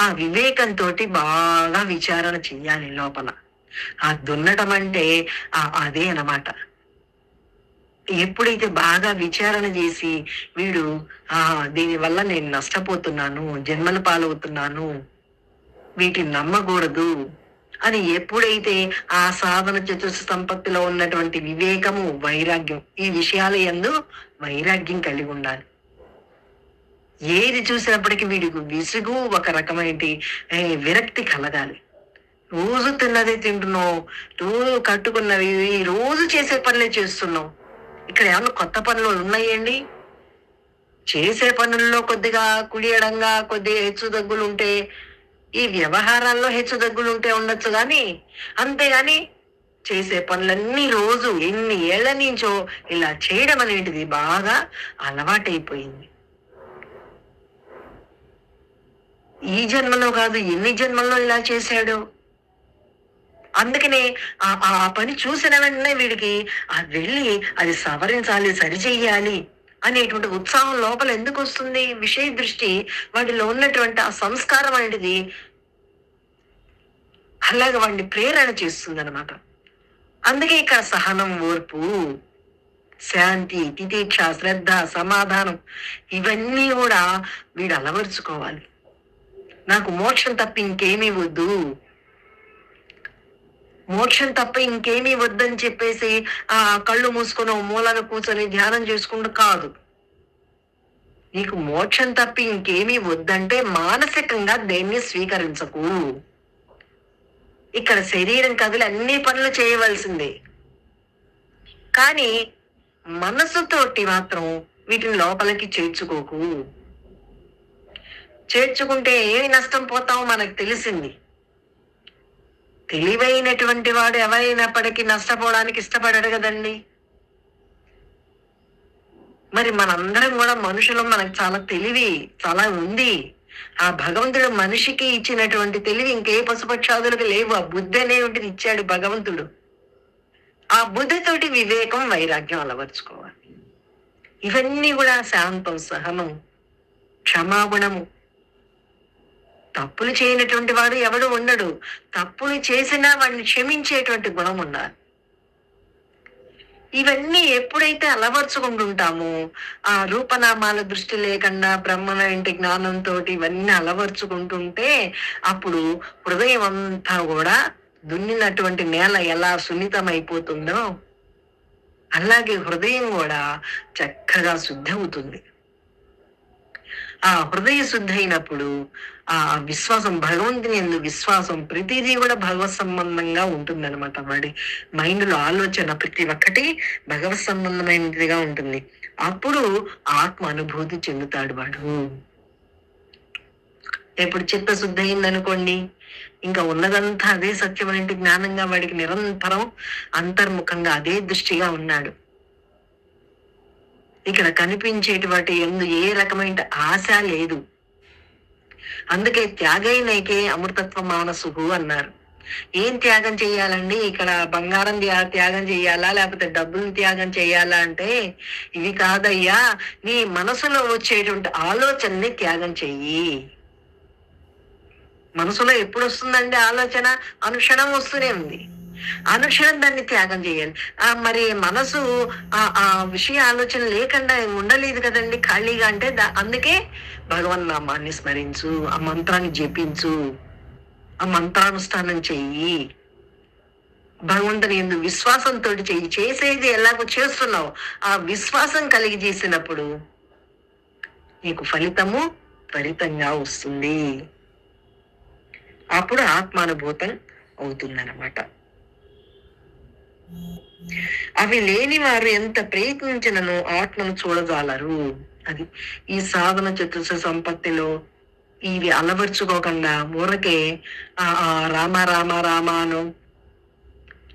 ఆ వివేకంతో బాగా విచారణ చెయ్యాలి లోపల. ఆ దున్నటం అంటే అదే అన్నమాట. ఎప్పుడైతే బాగా విచారణ చేసి వీడు దీనివల్ల నేను నష్టపోతున్నాను, జన్మల పాలవుతున్నాను, వీటిని నమ్మకూడదు అని ఎప్పుడైతే ఆ సాధన చతుర్థ సంపత్తిలో ఉన్నటువంటి వివేకము, వైరాగ్యం, ఈ విషయాల యందు వైరాగ్యం కలిగి ఉండాలి. ఏది చూసినప్పటికీ వీడికి విసుగు, ఒక రకమైన విరక్తి కలగాలి. రోజు తిన్నదే తింటున్నావు, రోజు కట్టుకున్నవి, రోజు చేసే పనులే చేస్తున్నావు. ఇక్కడ ఏమన్నా కొత్త పనులు ఉన్నాయండి? చేసే పనుల్లో కొద్దిగా కుడియడంగా కొద్దిగా హెచ్చు తగ్గులు ఉంటే, ఈ వ్యవహారాల్లో హెచ్చు తగ్గులు ఉంటే ఉండొచ్చు, కానీ అంతేగాని చేసే పనులన్నీ రోజు ఎన్ని ఏళ్ల నుంచో ఇలా చేయడం అనేటిది బాగా అలవాటైపోయింది. ఈ జన్మలో కాదు, ఎన్ని జన్మల్లో ఇలా చేశాడు. అందుకనే ఆ పని చూసిన వెంటనే వీడికి వెళ్ళి అది సవరించాలి, సరిచెయ్యాలి అనేటువంటి ఉత్సాహం లోపల ఎందుకు వస్తుంది? విషయ దృష్టి వాటిలో ఉన్నటువంటి ఆ సంస్కారం అనేది అలాగే వాడిని ప్రేరణ చేస్తుంది అనమాట. అందుకే ఇక్కడ సహనం, ఓర్పు, శాంతి, తితీక్ష, శ్రద్ధ, సమాధానం ఇవన్నీ కూడా వీడు అలవరుచుకోవాలి. నాకు మోక్షం తప్ప ఇంకేమీ వద్దు, మోక్షం తప్ప ఇంకేమీ వద్దని చెప్పేసి కళ్ళు మూసుకొని మూలను కూర్చొని ధ్యానం చేసుకుంటూ కాదు. నీకు మోక్షం తప్ప ఇంకేమీ వద్దంటే మానసికంగా దేన్ని స్వీకరించకు. ఇక్కడ శరీరం కదిలి అన్ని పనులు చేయవలసిందే, కానీ మనసుతోటి మాత్రం వీటిని లోపలికి చేర్చుకోకు. చేర్చుకుంటే ఏమి నష్టం పోతామో మనకు తెలిసింది. తెలివైనటువంటి వాడు ఎవరైనప్పటికీ నష్టపోవడానికి ఇష్టపడడు కదండి. మరి మనందరం కూడా మనుషులు, మనకు చాలా తెలివి చాలా ఉంది. ఆ భగవంతుడు మనిషికి ఇచ్చినటువంటి తెలివి ఇంకే పశుపక్షాదులకు లేవు. ఆ బుద్ధి అనేటువంటిది ఇచ్చాడు భగవంతుడు. ఆ బుద్ధితోటి వివేకం, వైరాగ్యం అలవర్చుకోవాలి. ఇవన్నీ కూడా శాంతం, సహనం, క్షమాగుణము. తప్పులు చేయనటువంటి వాడు ఎవడు ఉండడు. తప్పులు చేసినా వాడిని క్షమించేటువంటి గుణం ఉండాలి. ఇవన్నీ ఎప్పుడైతే అలవర్చుకుంటుంటామో, ఆ రూపనామాల దృష్టి లేకుండా బ్రహ్మణ ఇంటి జ్ఞానంతో ఇవన్నీ అలవర్చుకుంటుంటే, అప్పుడు హృదయం అంతా కూడా దున్నినటువంటి నేల ఎలా సున్నితమైపోతుందో అలాగే హృదయం కూడా చక్కగా శుద్ధి అవుతుంది. ఆ హృదయ శుద్ధి అయినప్పుడు ఆ విశ్వాసం, భగవంతుని యందు విశ్వాసం, ప్రతిదీ కూడా భగవత్ సంబంధంగా ఉంటుందన్నమాట. వాడి మైండ్ లో ఆలోచన ప్రతి ఒక్కటి భగవత్ సంబంధమైనదిగా ఉంటుంది. అప్పుడు ఆత్మ అనుభూతి చెందుతాడు వాడు. ఎప్పుడు చిత్తశుద్ధి అయిందనుకోండి, ఇంకా ఉన్నదంతా అదే సత్యమైన జ్ఞానంగా వాడికి నిరంతరం అంతర్ముఖంగా అదే దృష్టిగా ఉన్నాడు. ఇక్కడ కనిపించేటి వాటి ఎందు ఏ రకమైన ఆశ లేదు. అందుకే త్యాగైనైకే అమృతత్వ మానసుకు అన్నారు. ఏం త్యాగం చెయ్యాలండి? ఇక్కడ బంగారం త్యాగం చెయ్యాలా, లేకపోతే డబ్బులు త్యాగం చెయ్యాలా అంటే, ఇవి కాదయ్యా, నీ మనసులో వచ్చేటువంటి ఆలోచనని త్యాగం చెయ్యి. మనసులో ఎప్పుడు వస్తుందండి ఆలోచన? అనుక్షణం వస్తూనే ఉంది. అనుక్షణం దాన్ని త్యాగం చేయాలి. మరి మనసు ఆ విషయ ఆలోచన లేకుండా ఉండలేదు కదండి ఖాళీగా. అంటే అందుకే భగవన్ నామాన్ని స్మరించు, ఆ మంత్రాన్ని జపించు, ఆ మంత్రానుష్ఠానం చెయ్యి, భగవంతుని యందు విశ్వాసంతో చెయ్యి. చేసేది ఎలాగో చేస్తున్నావు, ఆ విశ్వాసం కలిగి చేసినప్పుడు నీకు ఫలితము త్వరితంగా వస్తుంది. అప్పుడు ఆత్మానుభూతం అవుతుందన్నమాట. అవి లేని వారు ఎంత ప్రయత్నించినను ఆత్మను చూడజాలరు. అది ఈ సాధన చతుర్స సంపత్తిలో ఇవి అలవర్చుకోకుండా ఊరకే రామ రామ రామాను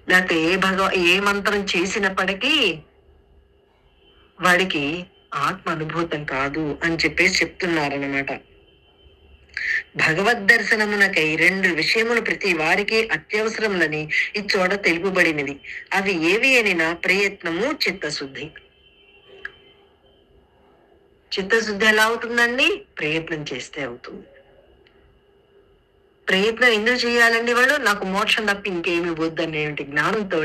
లేకపోతే ఏ మంత్రం చేసినప్పటికీ వాడికి ఆత్మ అనుభూతం కాదు అని చెప్పేసి చెప్తున్నారనమాట. భగవద్ దర్శనమునకై 2 విషయములు ప్రతి వారికి అత్యవసరములని ఈ చోట తెలుపబడినది. అవి ఏవి అనినా ప్రయత్నము, చిత్తశుద్ధి. చిత్తశుద్ధి ఎలా అవుతుందండి? ప్రయత్నం చేస్తే అవుతుంది. ప్రయత్నం ఎందుకు చేయాలండి? వాడు నాకు మోక్షం తప్ప ఇంకేమి వద్దనేటువంటి జ్ఞానంతో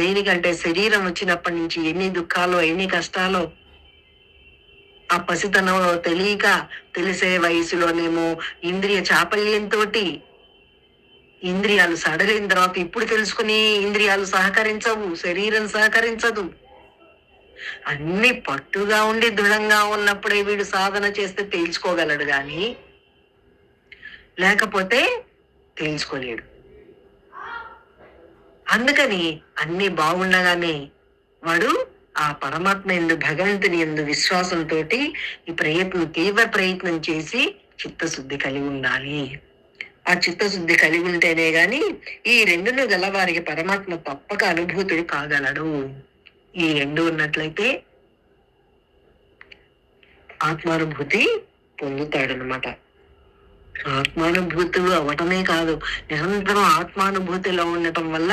దేనికంటే శరీరం వచ్చినప్పటి నుంచి ఎన్ని దుఃఖాలో, ఎన్ని కష్టాలో, ఆ పసితనంలో తెలియక, తెలిసే వయసులోనేమో ఇంద్రియ చాపల్యంతో ఇంద్రియాలు సడలిన తర్వాత ఇప్పుడు తెలుసుకుని ఇంద్రియాలు సహకరించవు, శరీరం సహకరించదు. అన్ని పట్టుగా ఉండి దృఢంగా ఉన్నప్పుడే వీడు సాధన చేస్తే తేల్చుకోగలడు గాని లేకపోతే తేల్చుకోలేడు. అందుకని అన్ని బాగుండగానే వాడు ఆ పరమాత్మ యందు, భగవంతుని యందు విశ్వాసంతో ఈ తీవ్ర ప్రయత్నం చేసి చిత్తశుద్ధి కలిగి ఉండాలి. ఆ చిత్తశుద్ధి కలిగి ఉంటేనే గాని ఈ 2ను గల వారికి పరమాత్మ తప్పక అనుభూతుడు కాగలడు. ఈ 2 ఉన్నట్లయితే ఆత్మానుభూతి పొందుతాడనమాట. ఆత్మానుభూతులు అవటమే కాదు, నిరంతరం ఆత్మానుభూతిలో ఉండటం వల్ల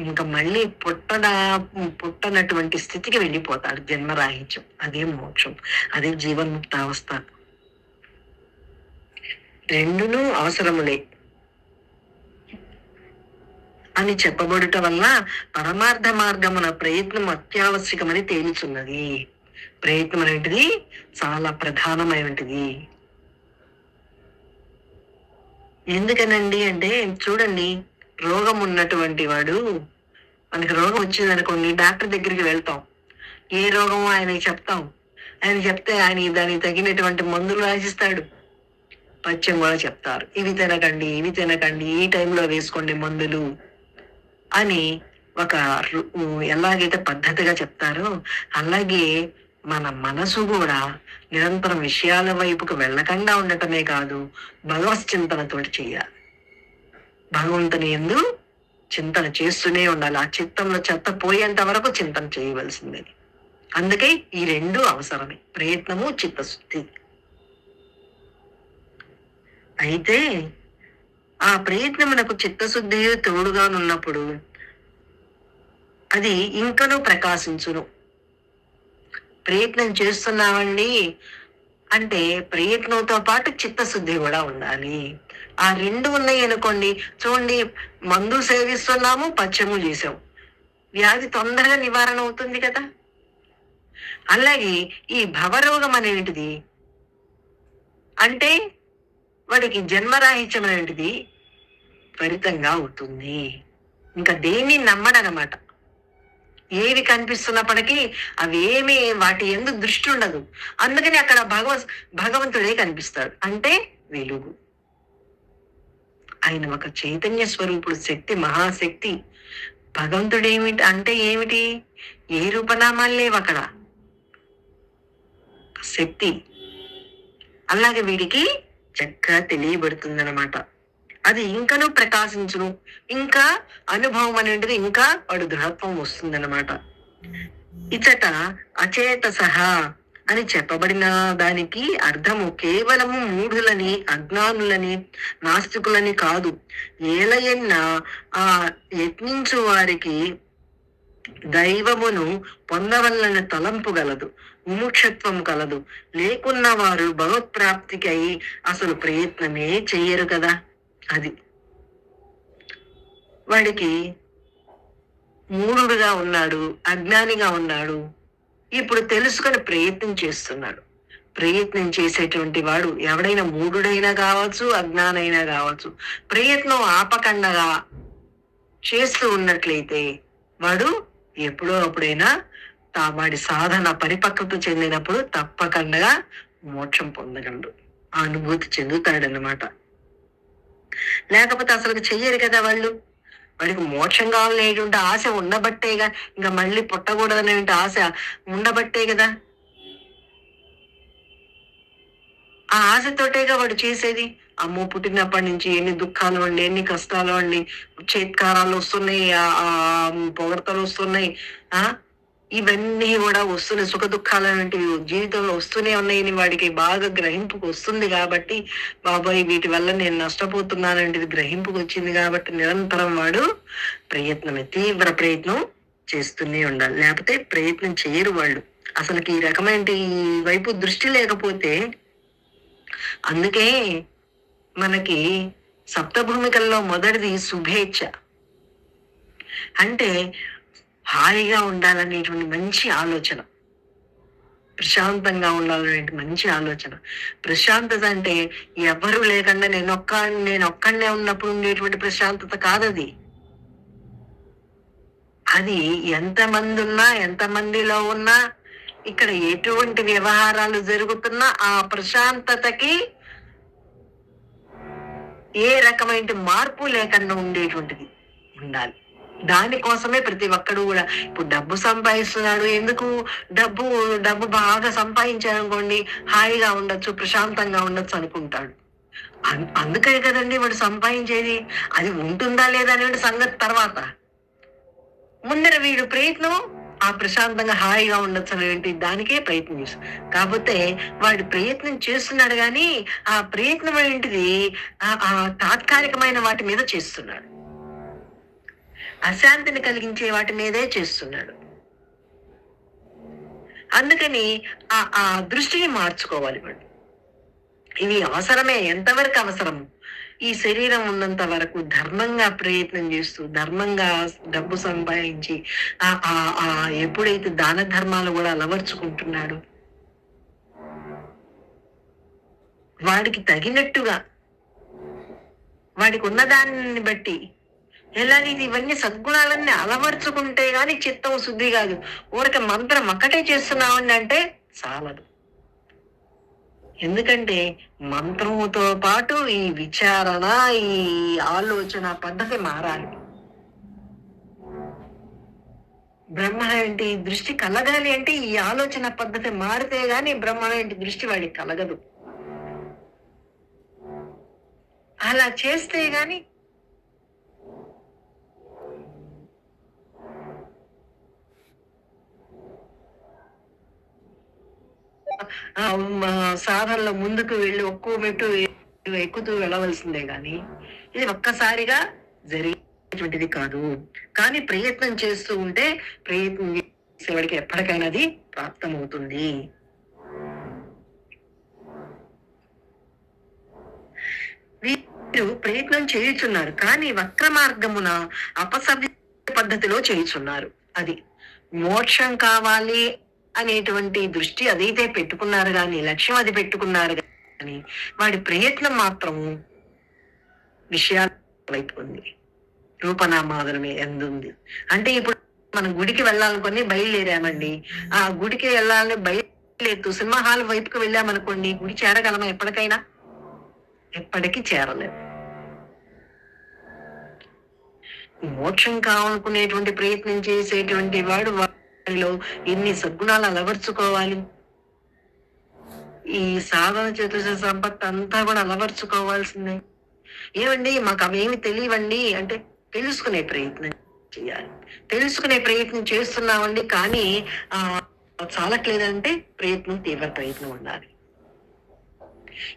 ఇంకా మళ్ళీ పుట్టనటువంటి స్థితికి వెళ్ళిపోతాడు. జన్మరాహిత్యం, అదే మోక్షం, అదే జీవన్ముక్తావస్థ. 2ను అవసరములే అని చెప్పబడుట వల్ల పరమార్థ మార్గమున ప్రయత్నం అత్యావశ్యకమని తేలుచున్నది. ప్రయత్నం అనేటిది చాలా ప్రధానమైనది. ఎందుకనండి అంటే, చూడండి, రోగం ఉన్నటువంటి వాడు, మనకి రోగం వచ్చింది అనుకోండి, డాక్టర్ దగ్గరికి వెళ్తాం. ఏ రోగం ఆయనకి చెప్తాం. ఆయన చెప్తే ఆయన దానికి తగినటువంటి మందులు రాసిస్తాడు. పచ్చం కూడా చెప్తారు, ఇవి తినకండి, ఇవి తినకండి, ఈ టైంలో వేసుకోండి మందులు అని ఒక ఎలాగైతే పద్ధతిగా చెప్తారో అలాగే మన మనసు కూడా నిరంతరం విషయాల వైపుకు వెళ్ళకుండా ఉండటమే కాదు, భగవత్ చింతనతోటి చేయాలి. భగవంతుని యందు చింతన చేస్తూనే ఉండాలి. ఆ చిత్తంలో చెత్త పోయేంత వరకు చింతన చేయవలసిందే. అందుకే ఈ 2 అవసరమే, ప్రయత్నము, చిత్తశుద్ధి. అయితే ఆ ప్రయత్నమునకు చిత్తశుద్ధి తోడుగానున్నప్పుడు అది ఇంకనూ ప్రకాశించును. ప్రయత్నం చేస్తున్నామండి అంటే ప్రయత్నంతో పాటు చిత్తశుద్ధి కూడా ఉండాలి. ఆ రెండు ఉన్నాయి అనుకోండి, చూడండి, మందు సేవిస్తున్నాము, పచ్చము చేసాము, వ్యాధి తొందరగా నివారణ అవుతుంది కదా. అలాగే ఈ భవరోగం అనేటిది అంటే వాడికి జన్మరాహిత్యం అనేటిది త్వరితంగా అవుతుంది. ఇంకా దేన్ని నమ్మడనమాట. ఏవి కనిపిస్తున్నప్పటికీ అవేమి వాటి ఎందు దృష్టి ఉండదు. అందుకని అక్కడ భగవంతుడే కనిపిస్తాడు. అంటే వెలుగు. ఆయన ఒక చైతన్య స్వరూపుడు, శక్తి, మహాశక్తి. భగవంతుడు ఏమిటి అంటే ఏమిటి? ఏ రూపనామాలు లేవు అక్కడ, శక్తి. అలాగే వీడికి చక్కగా తెలియబడుతుందన్నమాట. అది ఇంకనూ ప్రకాశించును, ఇంకా అనుభవం అనేటిది ఇంకా వాడు దృఢత్వం వస్తుందన్నమాట. ఇచట అచేత సహా అని చెప్పబడిన దానికి అర్థము కేవలము మూఢులని, అజ్ఞానులని, నాస్తికులని కాదు. ఏలయన్న ఆ యత్నించు వారికి దైవమును పొందవలన తలంపు గలదు, ముముక్షత్వం కలదు. లేకున్న వారు భగవత్ప్రాప్తికి అయి అసలు ప్రయత్నమే చెయ్యరు కదా. అది వాడికి మూఢుడుగా ఉన్నాడు, అజ్ఞానిగా ఉన్నాడు, ఇప్పుడు తెలుసుకొని ప్రయత్నం చేస్తున్నాడు. ప్రయత్నం చేసేటువంటి వాడు ఎవడైనా మూఢుడైనా కావచ్చు, అజ్ఞానైనా కావచ్చు, ప్రయత్నం ఆపకండగా చేస్తూ ఉన్నట్లయితే వాడు ఎప్పుడో అప్పుడైనా వాడి సాధన పరిపక్వత చెందినప్పుడు తప్పకుండా మోక్షం పొందగలడు, ఆ అనుభూతి చెందుతాడనమాట. లేకపోతే అసలు చెయ్యరు కదా వాళ్ళు. వాడికి మోక్షం కావాలనేటువంటి ఆశ ఉండబట్టేగా, ఇంకా మళ్ళీ పుట్టకూడదనేటువంటి ఆశ ఉండబట్టే కదా, ఆ ఆశతోటేగా వాడు చేసేది. అమ్మో, పుట్టినప్పటి నుంచి ఎన్ని దుఃఖాలు అండి, ఎన్ని కష్టాలు అండి, చేత్కారాలు వస్తున్నాయి, పొగడతలు వస్తున్నాయి, ఇవన్నీ కూడా వస్తున్నాయి. సుఖ దుఃఖాలు అనేవి జీవితంలో వస్తూనే ఉన్నాయని వాడికి బాగా గ్రహింపుకు వస్తుంది కాబట్టి, బాబాయ్ వీటి వల్ల నేను నష్టపోతున్నానంటే గ్రహింపుకు వచ్చింది కాబట్టి నిరంతరం వాడు ప్రయత్నమే, తీవ్ర ప్రయత్నం చేస్తూనే ఉండాలి. లేకపోతే ప్రయత్నం చేయరు వాళ్ళు. అసలుకి ఈ రకమైన ఈ వైపు దృష్టి లేకపోతే, అందుకే మనకి సప్తభూమికల్లో మొదటిది శుభేచ్ఛ. అంటే హాయిగా ఉండాలనేటువంటి మంచి ఆలోచన, ప్రశాంతంగా ఉండాలనే మంచి ఆలోచన. ప్రశాంతత అంటే ఎవరు లేకుండా నేను ఒక్కడనే ఉన్నప్పుడు ఉండేటువంటి ప్రశాంతత కాదది. అది ఎంతమంది ఉన్నా, ఎంతమందిలో ఉన్నా, ఇక్కడ ఎటువంటి వ్యవహారాలు జరుగుతున్నా ఆ ప్రశాంతతకి ఏ రకమైన మార్పు లేకుండా ఉండేటువంటిది ఉండాలి. దానికోసమే ప్రతి ఒక్కడు కూడా ఇప్పుడు డబ్బు సంపాదిస్తున్నాడు. ఎందుకు? డబ్బు బాగా సంపాదించారనుకోండి, హాయిగా ఉండొచ్చు, ప్రశాంతంగా ఉండొచ్చు అనుకుంటాడు. అందుకని కదండి వాడు సంపాదించేది. అది ఉంటుందా లేదా అనే సంగతి తర్వాత. ముందర వీడు ప్రయత్నం ఆ ప్రశాంతంగా హాయిగా ఉండొచ్చు అనేటువంటి దానికే ప్రయత్నం చేస్తాడు. కాకపోతే వాడు ప్రయత్నం చేస్తున్నాడు కానీ ఆ ప్రయత్నం ఏంటిది ఆ తాత్కాలికమైన వాటి మీద చేస్తున్నాడు, అశాంతిని కలిగించే వాటి మీదే చేస్తున్నాడు. అందుకని ఆ దృష్టిని మార్చుకోవాలి వాడు. ఇవి అవసరమే, ఎంతవరకు అవసరము. ఈ శరీరం ఉన్నంత వరకు ధర్మంగా ప్రయత్నం చేస్తూ, ధర్మంగా డబ్బు సంపాదించి ఎప్పుడైతే దాన ధర్మాలు కూడా అలవర్చుకుంటున్నాడు, వాడికి తగినట్టుగా వాడికి ఉన్నదాన్ని బట్టి ఎలాగైతే ఇవన్నీ సద్గుణాలన్నీ అలవర్చుకుంటే గాని చిత్తం శుద్ధి కాదు. ఊరికే మంత్రం ఒక్కటే చేస్తున్నామని అంటే చాలదు. ఎందుకంటే మంత్రముతో పాటు ఈ విచారణ, ఈ ఆలోచన పద్ధతి మారాలి. బ్రహ్మ ఏంటి దృష్టి కలగాలి అంటే ఈ ఆలోచన పద్ధతి మారితే గాని బ్రహ్మ ఏంటి దృష్టి వాడికి కలగదు. అలా చేస్తే గాని సాధనలో ముందుకు వెళ్ళి ఒక్కో మెట్టు ఎక్కుతూ వెళ్ళవలసిందే గాని ఇది ఒక్కసారిగా జరిగే చేసేటువంటిది కాదు. కానీ ప్రయత్నం చేస్తూ ఉంటే ప్రయత్నం చేసేవాడికి ఎప్పటికైనా అది ప్రాప్తమవుతుంది. వీరు ప్రయత్నం చేయుచున్నారు కానీ వక్ర మార్గమున అపసవ్య పద్ధతిలో చేయుచున్నారు. అది మోక్షం కావాలి అనేటువంటి దృష్టి అదైతే పెట్టుకున్నారు కానీ, లక్ష్యం అది పెట్టుకున్నారు కానీ, వాడి ప్రయత్నం మాత్రం విషయాల వైపు ఉంది, రూపనామాదులమే ఎందుంది. అంటే ఇప్పుడు మనం గుడికి వెళ్ళాలనుకొని బయలుదేరామండి. ఆ గుడికి వెళ్ళాలని బయలుదేరుతూ సినిమా హాల్ వైపుకి వెళ్ళామనుకోండి, గుడి చేరగలమా? ఎప్పటికైనా ఎప్పటికీ చేరలేదు. మోక్షం కావాలనుకునేటువంటి ప్రయత్నం చేసేటువంటి వాడు వారిలో ఎన్ని సద్గుణాలు అలవర్చుకోవాలి? ఈ సాధన చతుర్శ సంపత్తి అంతా కూడా అలవర్చుకోవాల్సిందే. ఏమండి మాకు అవేమి తెలియవండి అంటే తెలుసుకునే ప్రయత్నం చేయాలి. తెలుసుకునే ప్రయత్నం చేస్తున్నామండి కానీ చాలట్లేదంటే తీవ్ర ప్రయత్నం ఉండాలి.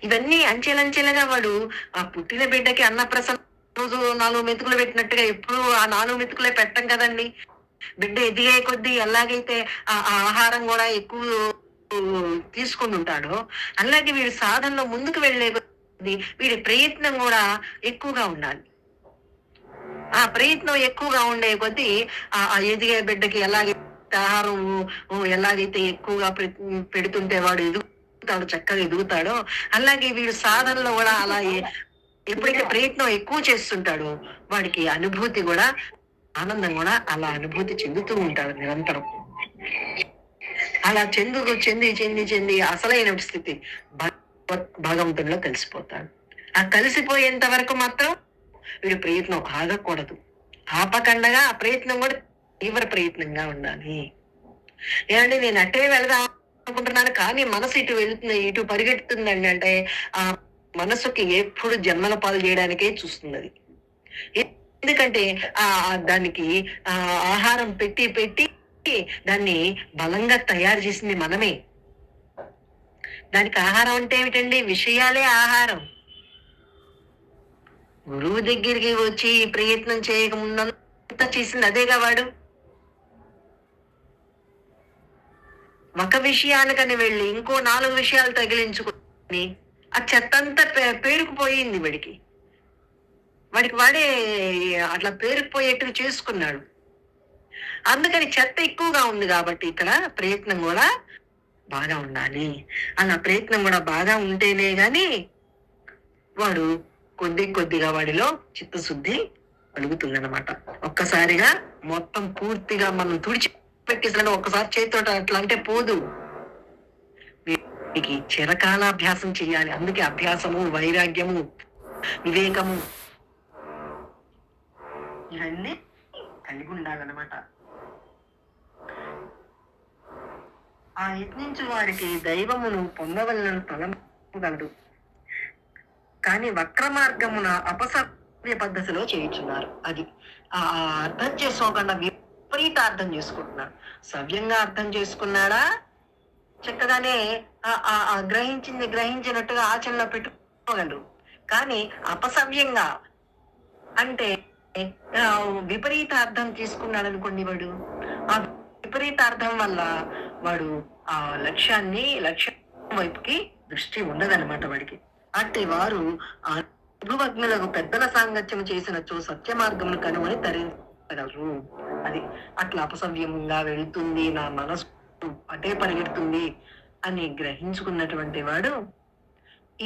ఇవన్నీ అంచెలంచెలుగా వాడు ఆ పుట్టిన బిడ్డకి అన్నప్రసన్న రోజు 4 మెతుకులు పెట్టినట్టుగా ఎప్పుడు ఆ 4 మెతుకులే పెట్టం కదండి. బిడ్డ ఎదిగే కొద్దీ ఎలాగైతే ఆ ఆహారం కూడా ఎక్కువ తీసుకుని ఉంటాడో, అలాగే వీడి సాధనలో ముందుకు వెళ్లే కొద్దీ వీడి ప్రయత్నం కూడా ఎక్కువగా ఉండాలి. ఆ ప్రయత్నం ఎక్కువగా ఉండే కొద్దీ ఆ ఎదిగే బిడ్డకి ఎలాగైతే ఆహారం ఎలాగైతే ఎక్కువగా పెడుతుంటే వాడు ఎదుగుతాడు, చక్కగా ఎదుగుతాడో, అలాగే వీడు సాధనలో కూడా అలా ఎప్పుడైతే ప్రయత్నం ఎక్కువ చేస్తుంటాడో వాడికి అనుభూతి కూడా, ఆనందం కూడా అలా అనుభూతి చెందుతూ ఉంటాడు నిరంతరం. అలా చెంది అసలైన స్థితి భగవంతుడిలో కలిసిపోతాడు. ఆ కలిసిపోయేంత వరకు మాత్రం వీడు ప్రయత్నం ఆగకూడదు. ఆపకండగా ఆ ప్రయత్నం కూడా తీవ్ర ప్రయత్నంగా ఉండాలి. ఏమంటే నేను అట్టే వెళదాం అనుకుంటున్నాను కానీ మనసు ఇటు వెళుతుంది, ఇటు పరిగెడుతుందండి అంటే ఆ మనసుకి ఎప్పుడు జన్మల పాలు చేయడానికే చూస్తుంది. ఎందుకంటే దానికి ఆహారం పెట్టి దాన్ని బలంగా తయారు చేసింది మనమే. దానికి ఆహారం అంటే ఏమిటండి? విషయాలే ఆహారం. గురువు దగ్గరికి వచ్చి ప్రయత్నం చేయకముందంతా చేసింది అదేగా వాడు. ఒక విషయానికని వెళ్ళి ఇంకో 4 విషయాలు తగిలించుకుని ఆ చెత్తంతా పేరుకుపోయింది వాడికి వాడే అట్లా పేరుకుపోయేట్టుగా చేసుకున్నాడు. అందుకని చెత్త ఎక్కువగా ఉంది కాబట్టి ఇక్కడ ప్రయత్నం కూడా బాగా ఉండాలి. అలా ప్రయత్నం కూడా బాగా ఉంటేనే గాని వాడు కొద్దిగా వాడిలో చిత్తశుద్ధి కలుగుతుందన్నమాట. ఒక్కసారిగా మొత్తం పూర్తిగా మనం తుడిచిపెట్టేసినట్టు ఒక్కసారి చేతితో అట్లా అంటే పోదు. వీటికి చిరకాలాభ్యాసం చేయాలి. అందుకే అభ్యాసము, వైరాగ్యము, వివేకము ఇవన్నీ కలిగి ఉండాలన్నమాట. ఆ యత్నించు వారికి దైవమును పొందవలన తలంపగలడు కానీ వక్ర మార్గమున అపసవ్య పద్ధతిలో చేయించున్నారు. అది ఆ అర్థం చేసుకోకుండా విపరీత అర్థం చేసుకుంటున్నాడు. సవ్యంగా అర్థం చేసుకున్నాడా చక్కగానే గ్రహించినట్టుగా ఆచరణలో పెట్టుకోగలరు. కానీ అపసవ్యంగా అంటే విపరీత అర్థం తీసుకున్నాడు అనుకోండి, వాడు ఆ విపరీత అర్థం వల్ల వాడు ఆ లక్ష్యం వైపుకి దృష్టి ఉండదన్నమాట వాడికి. అంటే వారు ఆ అనుభవజ్ఞులకు పెద్దల సాంగత్యం చేసినచో సత్య మార్గమును కనుమని తరించగలరు. అది అట్లా అపసవ్యంగా వెళుతుంది, నా మనసు అటే పరిగెడుతుంది అని గ్రహించుకున్నటువంటి వాడు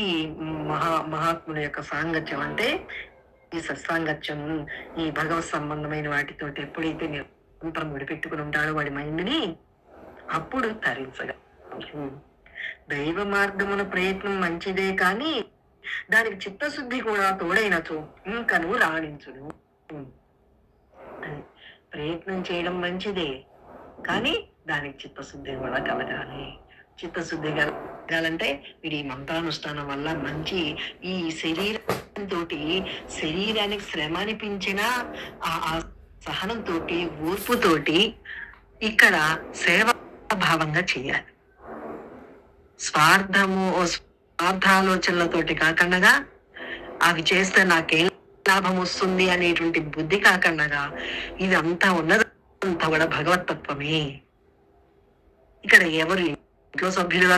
ఈ మహాత్ముల యొక్క సాంగత్యం అంటే ఈ సత్సాంగత్యం, ఈ భగవత్ సంబంధమైన వాటితో ఎప్పుడైతే నిరంతరం విడిపెట్టుకుని ఉంటాడో వాడి మైండ్ని, అప్పుడు తరించగలరు. దైవ మార్గమున ప్రయత్నం మంచిదే కానీ దానికి చిత్తశుద్ధి కూడా తోడైనచో ఇంకను రాణించును. ప్రయత్నం చేయడం మంచిదే కానీ దానికి చిత్తశుద్ధి కూడా కలగాలి. చిత్తశుద్ధి కలగాలంటే వీడి మంత్రానుష్ఠానం వల్ల మంచి ఈ శరీరంతో శరీరానికి శ్రమ అనిపించిన ఆ సహనంతో, ఓర్పుతోటి ఇక్కడ సేవాభావంగా చేయాలి. స్వార్థాలోచనలతోటి కాకుండా అవి చేస్తే నాకేం లాభం వస్తుంది అనేటువంటి బుద్ధి కాకుండా ఇదంతా ఉన్నదంతా కూడా భగవతత్వమే. ఇక్కడ ఎవరు ఇంట్లో సభ్యులుగా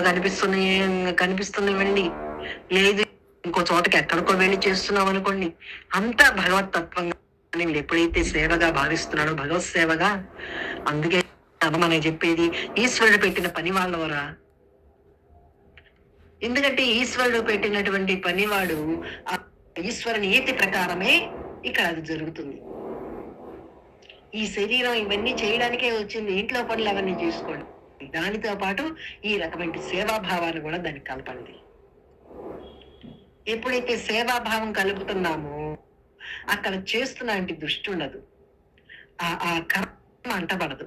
కనిపిస్తుంది లేదు ఇంకో చోటకి ఎక్కడికో వెళ్ళి చేస్తున్నాం అనుకోండి, అంతా భగవతత్వంగా నేను ఎప్పుడైతే సేవగా భావిస్తున్నాడో భగవత్ సేవగా. అందుకే మనకి చెప్పేది ఈశ్వరుడు పెట్టిన పని వాళ్ళవరా. ఎందుకంటే ఈశ్వరుడు పెట్టినటువంటి పనివాడు ఆ ఈశ్వర నియతి ప్రకారమే ఇక్కడ అది జరుగుతుంది. ఈ శరీరం ఇవన్నీ చేయడానికే వచ్చింది, ఇంట్లో పనులు అవన్నీ చేసుకోండి. దానితో పాటు ఈ రకమైన సేవాభావాన్ని కూడా దానికి కలపండి. ఎప్పుడైతే సేవాభావం కలుపుతున్నామో అక్కడ చేస్తున్నటువంటి దృష్టి ఉండదు, ఆ కర్మ అంటపడదు.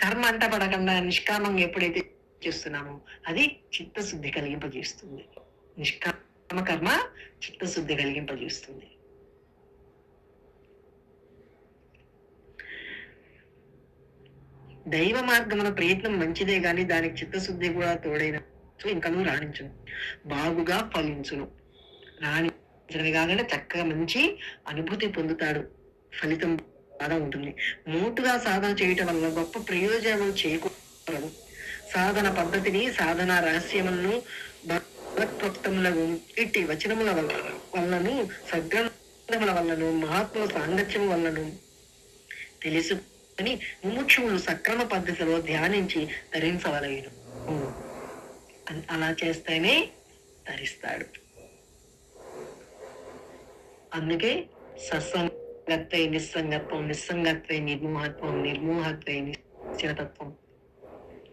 కర్మ అంటపడకుండా నిష్కామంగా ఎప్పుడైతే చేస్తున్నామో అది చిత్తశుద్ధి కలిగింపజేస్తుంది. నిష్కామ కర్మ చిత్తశుద్ధి కలిగింపజేస్తుంది. దైవ మార్గమున ప్రయత్నం మంచిదే గాని దానికి చిత్తశుద్ధి కూడా తోడైన ఇంకనూ రాణించును, బాగుగా ఫలించును. రాణించడమే కాకుండా చక్కగా మంచి అనుభూతి పొందుతాడు, ఫలితం బాగా ఉంటుంది. మోటుగా సాధన చేయటం వల్ల గొప్ప ప్రయోజనం చేకూరదు. సాధన పద్ధతిని, సాధన రహస్యములను, భగవత్ప్రోక్తములను, ఇట్టి వచనముల వల్లను, సద్గ్రంథముల వల్లను, మహాత్ముల సాంగత్యం వల్లను తెలుసుకొని ముముక్షువులు సక్రమ పద్ధతిలో ధ్యానించి ధరించవలయను. అలా చేస్తేనే ధరిస్తాడు. అందుకే సత్సంగత్వే నిస్సంగత్వం, నిస్సంగత్వే నిర్మోహత్వం, నిర్మోహత్వే నిశ్చలతత్వం,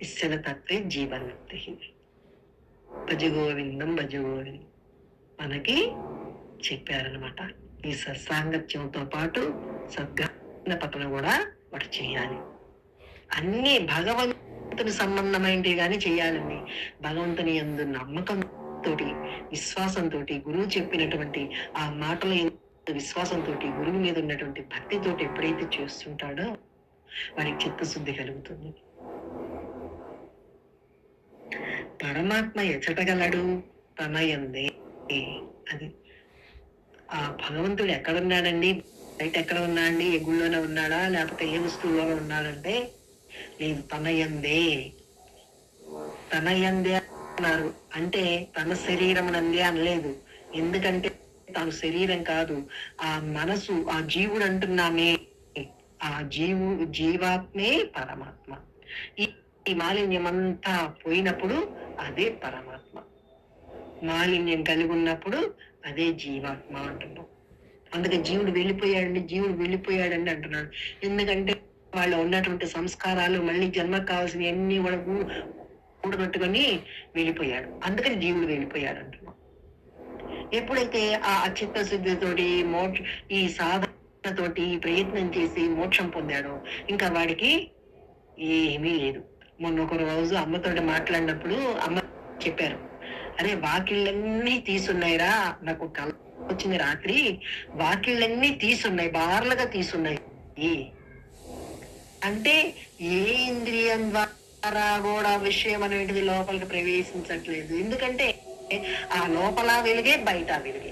నిశ్చలతత్వే జీవన్ముక్తి. భజగోవిందం భజగోవిందం మనకి చెప్పారనమాట. ఈ సత్సాంగత్యంతో పాటు సద్గ్రంథ పఠన కూడా వాడు చేయాలి. అన్ని భగవంతుని సంబంధమైనవి కానీ చేయాలండి. భగవంతుని యందు నమ్మకంతో, విశ్వాసంతో, గురువు చెప్పినటువంటి ఆ మాటల విశ్వాసంతో, గురువు మీద ఉన్నటువంటి భక్తితో ఎప్పుడైతే చేస్తుంటాడో వారికి చిత్తశుద్ధి కలుగుతుంది. పరమాత్మ ఎచ్చటగలడు తన యందే. అది ఆ భగవంతుడు ఎక్కడున్నాడండి, బయట ఎక్కడ ఉన్నాడండి, ఏ గుళ్ళోనే ఉన్నాడా లేకపోతే ఏ వస్తువులోనే ఉన్నాడంటే లేదు, తన యందే. తన యందే అన్నారు అంటే తన శరీరం నందే అనలేదు. ఎందుకంటే తాను శరీరం కాదు, ఆ మనసు, ఆ జీవుడు అంటున్నామే, ఆ జీవాత్మే పరమాత్మ. ఈ మాలిన్యం అంతా పోయినప్పుడు అదే పరమాత్మ. మాలిన్యం కలిగి ఉన్నప్పుడు అదే జీవాత్మ అంటున్నాం. అందుకే జీవుడు వెళ్ళిపోయాడండి అంటున్నాడు. ఎందుకంటే వాళ్ళు ఉన్నటువంటి సంస్కారాలు మళ్ళీ జన్మకు కావాల్సిన అన్ని కూడా కూడగట్టుకొని వెళ్ళిపోయాడు. అందుకని జీవుడు వెళ్ళిపోయాడు అంటున్నాం. ఎప్పుడైతే ఆ చిత్తశుద్ధితోటి ఈ సాధనతోటి ప్రయత్నం చేసి మోక్షం పొందాడో ఇంకా వాడికి ఏమీ లేదు. మొన్న ఒక రోజు అమ్మతోటి మాట్లాడినప్పుడు అమ్మ చెప్పారు, అరే వాకిళ్ళన్నీ తీసున్నాయిరా, నాకు కళ వచ్చింది రాత్రి, వాకిళ్ళన్నీ తీసున్నాయి, బార్లుగా తీసున్నాయి. అంటే ఏ ఇంద్రియం ద్వారా కూడా విషయం అనేటిది లోపలికి ప్రవేశించట్లేదు. ఎందుకంటే ఆ లోపల వెలిగే బయట వెలిగే,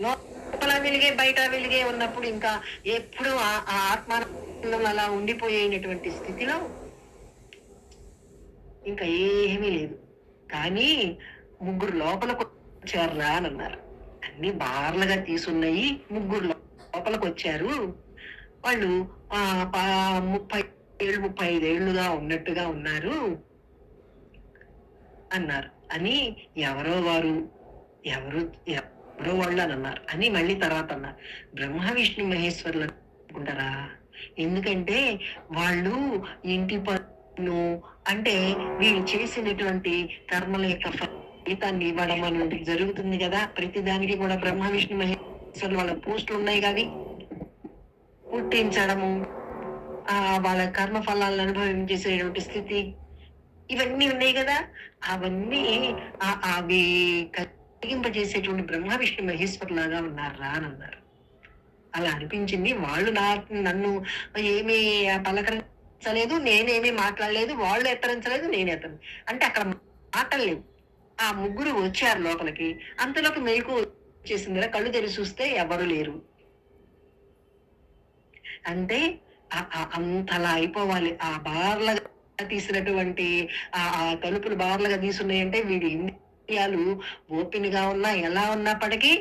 లోపల వెలిగే బయట వెలిగే ఉన్నప్పుడు ఇంకా ఎప్పుడు ఆ ఆత్మానందం అలా ఉండిపోయేటువంటి స్థితిలో ఇంకా ఏమీ లేదు. కానీ ముగ్గురు లోపలకు వచ్చారురా అని అన్నారు. అన్ని బార్లుగా తీసున్నాయి, ముగ్గురు లోపలికి వచ్చారు. వాళ్ళు 35 ఏళ్లుగా ఉన్నట్టుగా ఉన్నారు అన్నారు. అని ఎవరో వాళ్ళు అని అన్నారు. అని మళ్ళీ తర్వాత అన్నారు బ్రహ్మ విష్ణు మహేశ్వరులు అనుకుంటారా. ఎందుకంటే వాళ్ళు ఇంటి పన్ను అంటే వీళ్ళు చేసినటువంటి కర్మల యొక్క ఫలితాన్ని ఇవ్వడం అనేది జరుగుతుంది కదా. ప్రతిదానికి కూడా బ్రహ్మ విష్ణు మహేశ్వరులు వాళ్ళ పోస్టులు ఉన్నాయి కానీ పుట్టించడము, వాళ్ళ కర్మ ఫలాలను అనుభవించేసేటువంటి స్థితి ఇవన్నీ ఉన్నాయి కదా. అవన్నీ అవి కలిగింపజేసేటువంటి బ్రహ్మ విష్ణు మహేశ్వరులాగా ఉన్నారా అని అన్నారు. అలా అనిపించింది. వాళ్ళు నన్ను ఏమీ పలకరించలేదు, నేనేమీ మాట్లాడలేదు, వాళ్ళు ఎత్తరించలేదు, నేను ఎత్తను అంటే అక్కడ మాటలు లేవు. ఆ ముగ్గురు వచ్చారు లోపలికి. అంతలోకి మెలకు చేసిందిరా, కళ్ళు తెరిచి చూస్తే ఎవరు లేరు. అంటే అంతలా అయిపోవాలి. ఆ బార్లగా తీసినటువంటి ఆ తలుపులు బార్లగా తీసున్నాయంటే వీడి ఇంద్రియాలు ఓపెన్ గా ఉన్నా ఎలా ఉన్నప్పటికీ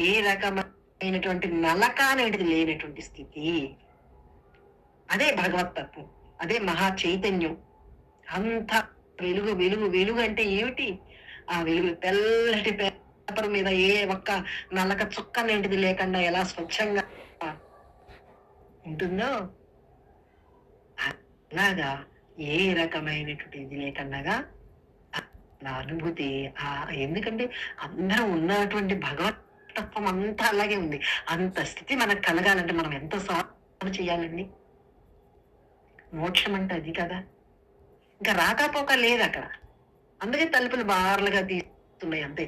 ఏ రకమైనటువంటి నలక అనేది లేనటువంటి స్థితి. అదే భగవతత్వం, అదే మహా చైతన్యం. అంత వెలుగు వెలుగు వెలుగు అంటే ఏమిటి? ఆ వెలుగు తెల్లటి పేపర్ మీద ఏ ఒక్క నల్లక చుక్క నేటిది లేకుండా ఎలా స్వచ్ఛంగా ఉంటుందో అలాగా ఏ రకమైనటువంటి ఇది లేకుండా నా అనుభూతి. ఎందుకంటే అందరం ఉన్నటువంటి భగవతత్వం అంతా అలాగే ఉంది. అంత స్థితి మనకు కలగాలంటే మనం ఎంత సాధన చేయాలండి? మోక్షం అంటే అది కదా. ఇంకా రాకపోక లేదు అక్కడ. అందుకే తలుపులు బార్లుగా తీస్తున్నాయి అంతే.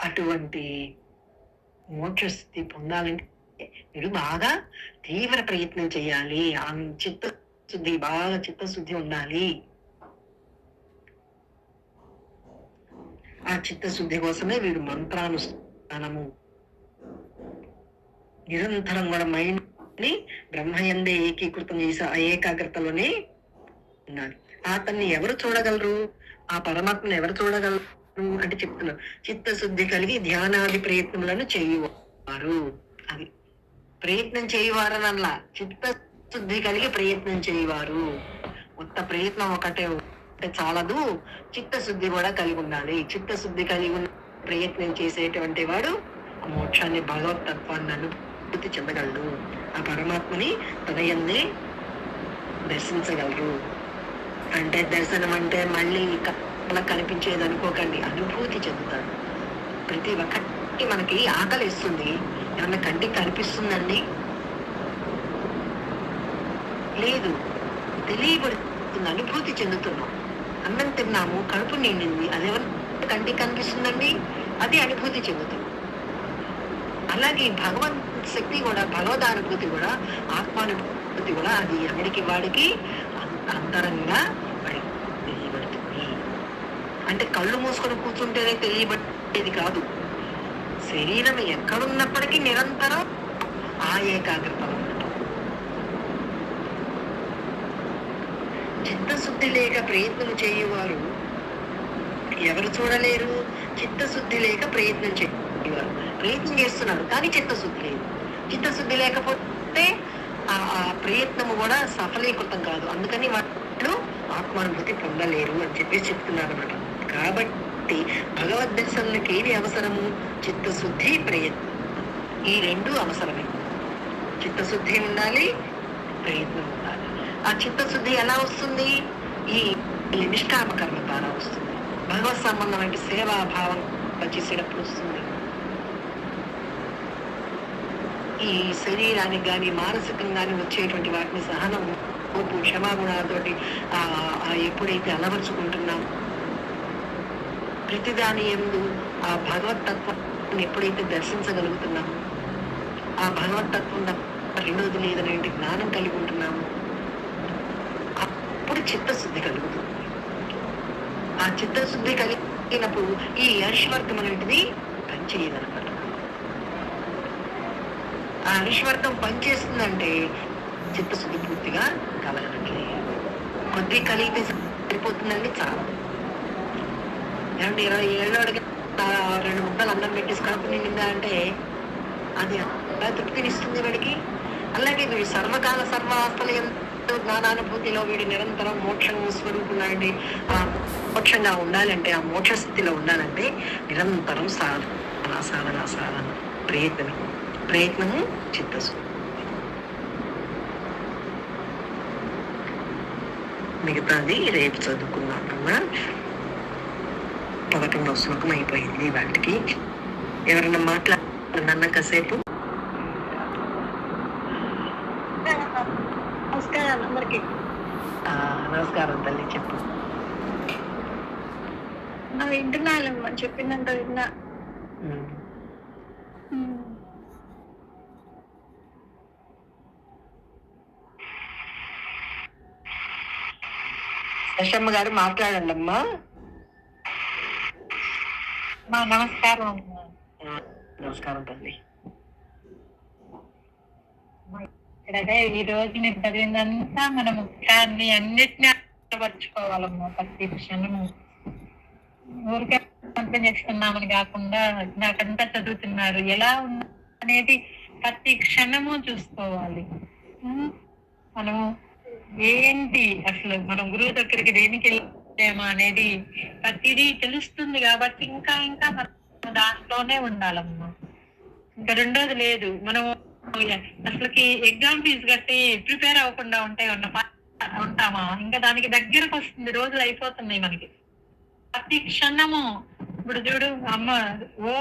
అటువంటి మోక్ష స్థితి పొందాలంటే మీరు బాగా తీవ్ర ప్రయత్నం చేయాలి. చిత్తశుద్ధి, బాగా చిత్తశుద్ధి ఉండాలి. ఆ చిత్తశుద్ధి కోసమే వీడు మంత్రానుష్ఠానము నిరంతరం కూడా మైండ్ ని బ్రహ్మయందే ఏకీకృతం చేసి ఆ ఏకాగ్రతలోనే ఉండాలి. అతన్ని ఎవరు చూడగలరు? ఆ పరమాత్మను ఎవరు చూడగలరు అంటే చెప్తున్నారు, చిత్తశుద్ధి కలిగి ధ్యానాది ప్రయత్నములను చేయువారు. అది ప్రయత్నం చేయువారనల్లా, చిత్తశుద్ధి కలిగి ప్రయత్నం చేయువారు. కొత్త ప్రయత్నం ఒకటే అంటే చాలదు, చిత్తశుద్ధి కూడా కలిగి ఉండాలి. చిత్తశుద్ధి కలిగి ఉన్న ప్రయత్నం చేసేటువంటి వాడు ఆ మోక్షాన్ని, భగవతత్వాన్ని అనుభూతి చెందగలడు. ఆ పరమాత్మని తనయందే దర్శించగలరు. అంటే దర్శనం అంటే మళ్ళీ కళ్ళకు కనిపించేది అనుకోకండి, అనుభూతి చెందుతాడు. ప్రతి ఒక్కటి మనకి ఆకలి ఇస్తుంది, ఏమన్నా కంటికి కనిపిస్తుందండి? లేదు, తెలియబడుతుంది, అనుభూతి చెందుతున్నాం. అన్నం తిన్నాము, కడుపు నిండింది, అదేమన్నా కంటికి కనిపిస్తుందండి? అది అనుభూతి చెందుతుంది. అలాగే భగవంత్ శక్తి కూడా, భగవదానుభూతి కూడా, ఆత్మానుభూతి కూడా అది ఎవరికి వాడికి అంతరంగా వాడికి తెలియబడుతుంది. అంటే కళ్ళు మూసుకొని కూర్చుంటేనే తెలియబడేది కాదు. శరీరం ఎక్కడున్నప్పటికీ నిరంతరం ఆ ఏకాగ్రత ఉండటం. చిత్తశుద్ధి లేక ప్రయత్నం చేయువారు ఎవరు చూడలేరు? చిత్తశుద్ధి లేక ప్రయత్నం చేయువారు. ప్రయత్నం చేస్తున్నారు కానీ చిత్తశుద్ధి లేదు. చిత్తశుద్ధి లేకపోతే ఆ ప్రయత్నము కూడా సఫలీకృతం కాదు. అందుకని వాళ్ళు ఆత్మానుభూతి పొందలేరు అని చెప్పేసి చెప్తున్నారు అన్నమాట. కాబట్టి భగవద్ దర్శనానికి ఏది అవసరము? చిత్తశుద్ధి, ప్రయత్నం. ఈ రెండు అవసరమే. చిత్తశుద్ధి ఉండాలి, ప్రయత్నం ఉండాలి. ఆ చిత్తశుద్ధి ఎలా వస్తుంది? ఈ నిష్కామ కర్మ ద్వారా వస్తుంది. భగవత్ సంబంధమైన సేవాభావం చేసేటప్పుడు వస్తుంది. ఈ శరీరానికి కానీ మానసికంగాని వచ్చేటువంటి వాటిని సహనం, ఓపు, క్షమాగుణాలతోటి ఎప్పుడైతే అలవర్చుకుంటున్నాం, ప్రతిదాని యందు ఆ భగవతత్వాన్ని ఎప్పుడైతే దర్శించగలుగుతున్నాము, ఆ భగవతత్వం రెండోది లేదనేటి జ్ఞానం కలిగి ఉంటున్నాము, అప్పుడు చిత్తశుద్ధి కలుగుతుంది. ఆ చిత్తశుద్ధి కలిగినప్పుడు ఈ హర్షవర్గం అనేటిది పనిచేయదనమాట. ఆ హర్షవర్గం పనిచేస్తుందంటే చిత్తశుద్ధి పూర్తిగా కలగనట్లే. కొద్ది కలిగితే సరిపోతుందండి, చాలా. ఏమంటే 20 ఏళ్ళోడికి 2 ముద్దలు అన్నం పెట్టేసి కడుపు నిండిందా అంటే అది తృప్తినిస్తుంది వాడికి. అలాగే వీడు సర్వకాల సర్వావస్థల ఎంతో జ్ఞానానుభూతిలో వీడి నిరంతరం మోక్షం స్వరూపున్నాయండి. ఆ మోక్షంగా ఉండాలంటే, ఆ మోక్ష స్థితిలో ఉండాలంటే నిరంతరం సాధన సాధన సాధన, ప్రయత్నము చిత్తశుద్ధి. మిగతాది రేపు చదువుకున్నానమ్మా. 11వ శ్లోకం అయిపోయింది వాటికి. ఎవరన్నా మాట్లాడుతున్నా కాసేపు? నమస్కారం అందరికి. నమస్కారం తల్లి, చెప్పు. వింటున్నాను, చెప్పిందంట విన్నా. శశమ్మ గారు మాట్లాడండి అమ్మా. నమస్కారం అమ్మా. నమస్కారం తల్లి. ఇక్కడ ఈ రోజు మీరు చదివిందంతా మన ముఖ్యాన్ని అన్నిటినీ అర్థపరచుకోవాలమ్మా. ప్రతి క్షణము ఊరికే అర్థం చేసుకున్నామని కాకుండా నాకంతా చదువుతున్నారు ఎలా ఉన్నా అనేది ప్రతి క్షణము చూసుకోవాలి. మనము ఏంటి అసలు మనం గురువు దగ్గరికి దేనికి వెళ్ళామా అనేది ప్రతిదీ తెలుస్తుంది కాబట్టి ఇంకా ఇంకా మనం దాంట్లోనే ఉండాలమ్మా. ఇంకా రెండోది లేదు. మనం అసలుకి ఎగ్జామ్ ఫీజు కట్టి ప్రిపేర్ అవ్వకుండా ఉంటామా? ఇంకా దానికి దగ్గరకు వస్తుంది, రోజులు అయిపోతున్నాయి మనకి. ప్రతి క్షణము ఇప్పుడు చూడు అమ్మ ఓ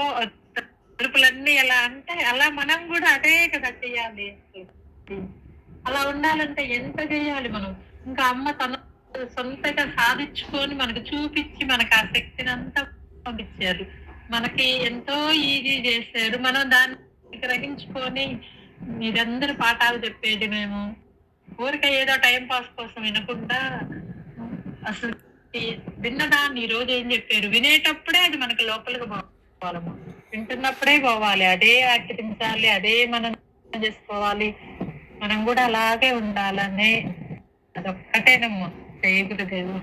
తలుపులన్నీ ఎలా అంటే అలా మనం కూడా అదే కదా చెయ్యాలి. అలా ఉండాలంటే ఎంత చేయాలి మనం? ఇంకా అమ్మ తన సొంతగా సాధించుకొని మనకు చూపించి మనకు ఆ శక్తిని అంతా పంపించారు. మనకి ఎంతో ఈజీ చేశారు. మనం దాన్ని గ్రహించుకొని మీరందరూ పాఠాలు చెప్పేది మేము ఊరికే ఏదో టైం పాస్ కోసం వినకుండా అసలు విన్నదాన్ని ఈ రోజు ఏం చెప్పారు వినేటప్పుడే అది మనకి లోపలికి పోవాలమ్మా. వింటున్నప్పుడే పోవాలి, అదే ఆచరించాలి, అదే మనం చేసుకోవాలి. మనం కూడా అలాగే ఉండాలనే అదొక్కటేనమ్మా గురుదేవు.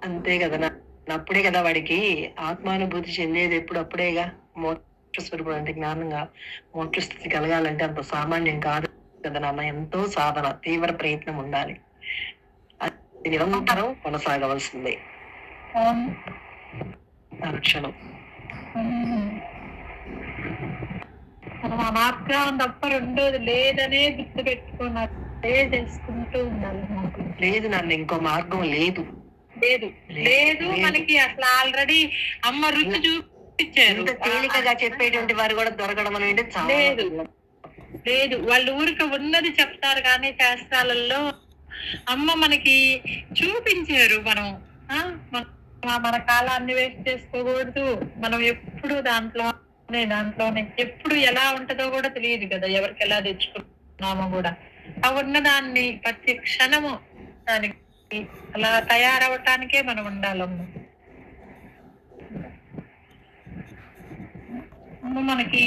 అంతే కదా, అప్పుడే కదా వాడికి ఆత్మానుభూతి చెందేది. ఎప్పుడు అప్పుడేగా. మోక్ష స్వరూపుడు అంటే జ్ఞానంగా మోక్ష స్థితి కలగాలంటే అంత సామాన్యం కాదు కదా నాన్న. ఎంతో సాధన, తీవ్ర ప్రయత్నం ఉండాలి. అది నిరంతరం కొనసాగవలసిందే. క్షణం మనం ఆ మార్గం తప్ప రెండోది లేదనే గుర్తు పెట్టుకుని అదే చేసుకుంటూ ఉండాలి. లేదు నాన్న, ఇంకో మార్గం లేదు. లేదు లేదు మనకి అసలు ఆల్రెడీ అమ్మ రుచి చూపించారు. తేలికగా చెప్పేటువంటి వారు కూడా దొరకడం అనేది లేదు లేదు. వాళ్ళు ఊరికి ఉన్నది చెప్తారు కానీ శాస్త్రాలలో అమ్మ మనకి చూపించారు. మనం మన కాలాన్ని వేస్ట్ చేసుకోకూడదు. మనం ఎప్పుడు దాంట్లోనే ఎప్పుడు ఎలా ఉంటుందో కూడా తెలియదు కదా, ఎవరికి ఎలా తెచ్చుకున్నామో కూడా. ఆ ఉన్నదాన్ని ప్రతి క్షణము దానికి అలా తయారవటానికే మనం ఉండాలమ్మ. మనకి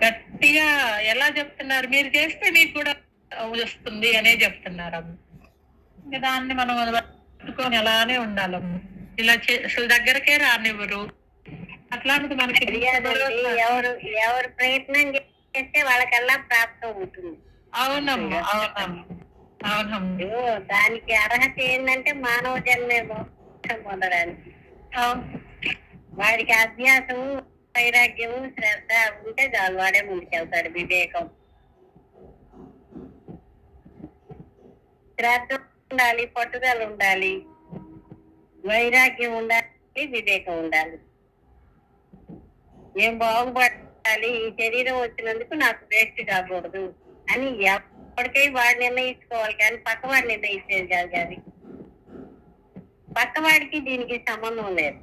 గట్టిగా ఎలా చెప్తున్నారు, మీరు చేస్తే మీకు కూడా వస్తుంది అనే చెప్తున్నారమ్మ. ఇంకా దాన్ని మనం పట్టుకొని అలానే ఉండాలమ్మ. ఇలా అసలు దగ్గరకే రానివ్వరు. అట్లాంటిది మనకి ఎవరు ప్రయత్నం చేస్తే వాళ్ళకల్లా ప్రాప్తం ఉంటుంది. అవునమ్మా అవునమ్మా అవునమ్మా. దానికి అర్హత ఏంటంటే మానవ జన్మే మోక్షం పొందడానికి. వాడికి అభ్యాసము, వైరాగ్యము, శ్రద్ధ ఉంటే చాలు, వాడే ముందుకెళ్తాడు. వివేకం, శ్రద్ధ ఉండాలి, పట్టుదల ఉండాలి, వైరాగ్యం ఉండాలి, వివేకం ఉండాలి. ఏం బాగుపడాలి, ఈ శరీరం వచ్చినందుకు నాకు వేస్ట్ కాకూడదు అని ఎప్పటికై వాడు నిర్ణయించుకోవాలి కానీ పక్కవాడు నిర్ణయించేది కాదు. కానీ పక్కవాడికి దీనికి సంబంధం లేదు.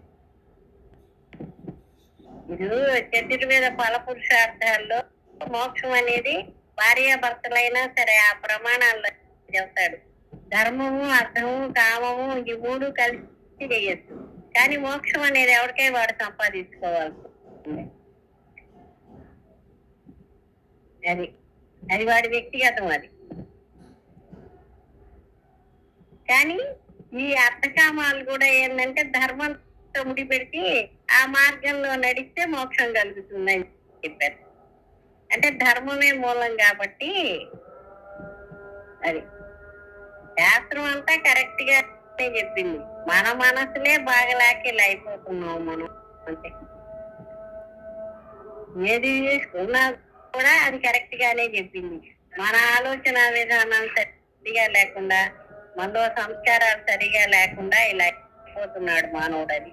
ఇది చతుర్వేద ఫల పురుషార్థాల్లో మోక్షం అనేది భార్యాభర్తలైనా సరే ఆ ప్రమాణాల్లో చెప్తాడు. ధర్మము, అర్థము, కామము ఈ మూడు కలిసి చేయొచ్చు. కానీ మోక్షం అనేది ఎవరికై వాడు సంపాదించుకోవాలి. అది వాడి వ్యక్తిగతం. అది కానీ ఈ అర్థకామాలు కూడా ఏంటంటే ధర్మంతో ముడిపెడితే ఆ మార్గంలో నడిస్తే మోక్షం కలుగుతుందని చెప్పారు. అంటే ధర్మమే మూలం కాబట్టి అది శాస్త్రం అంతా కరెక్ట్ గా చెప్పింది. మన మనసులే బాగలేక ఇలా అయిపోతున్నాం మనం. అంటే ఏది చేసుకున్నా కూడా అది కరెక్ట్ గానే చెప్పింది. మన ఆలోచన విధానాలు సరిగా లేకుండా, మనలో సంస్కారాలు సరిగా లేకుండా ఇలా అయిపోతున్నాడు మానవుడు. అది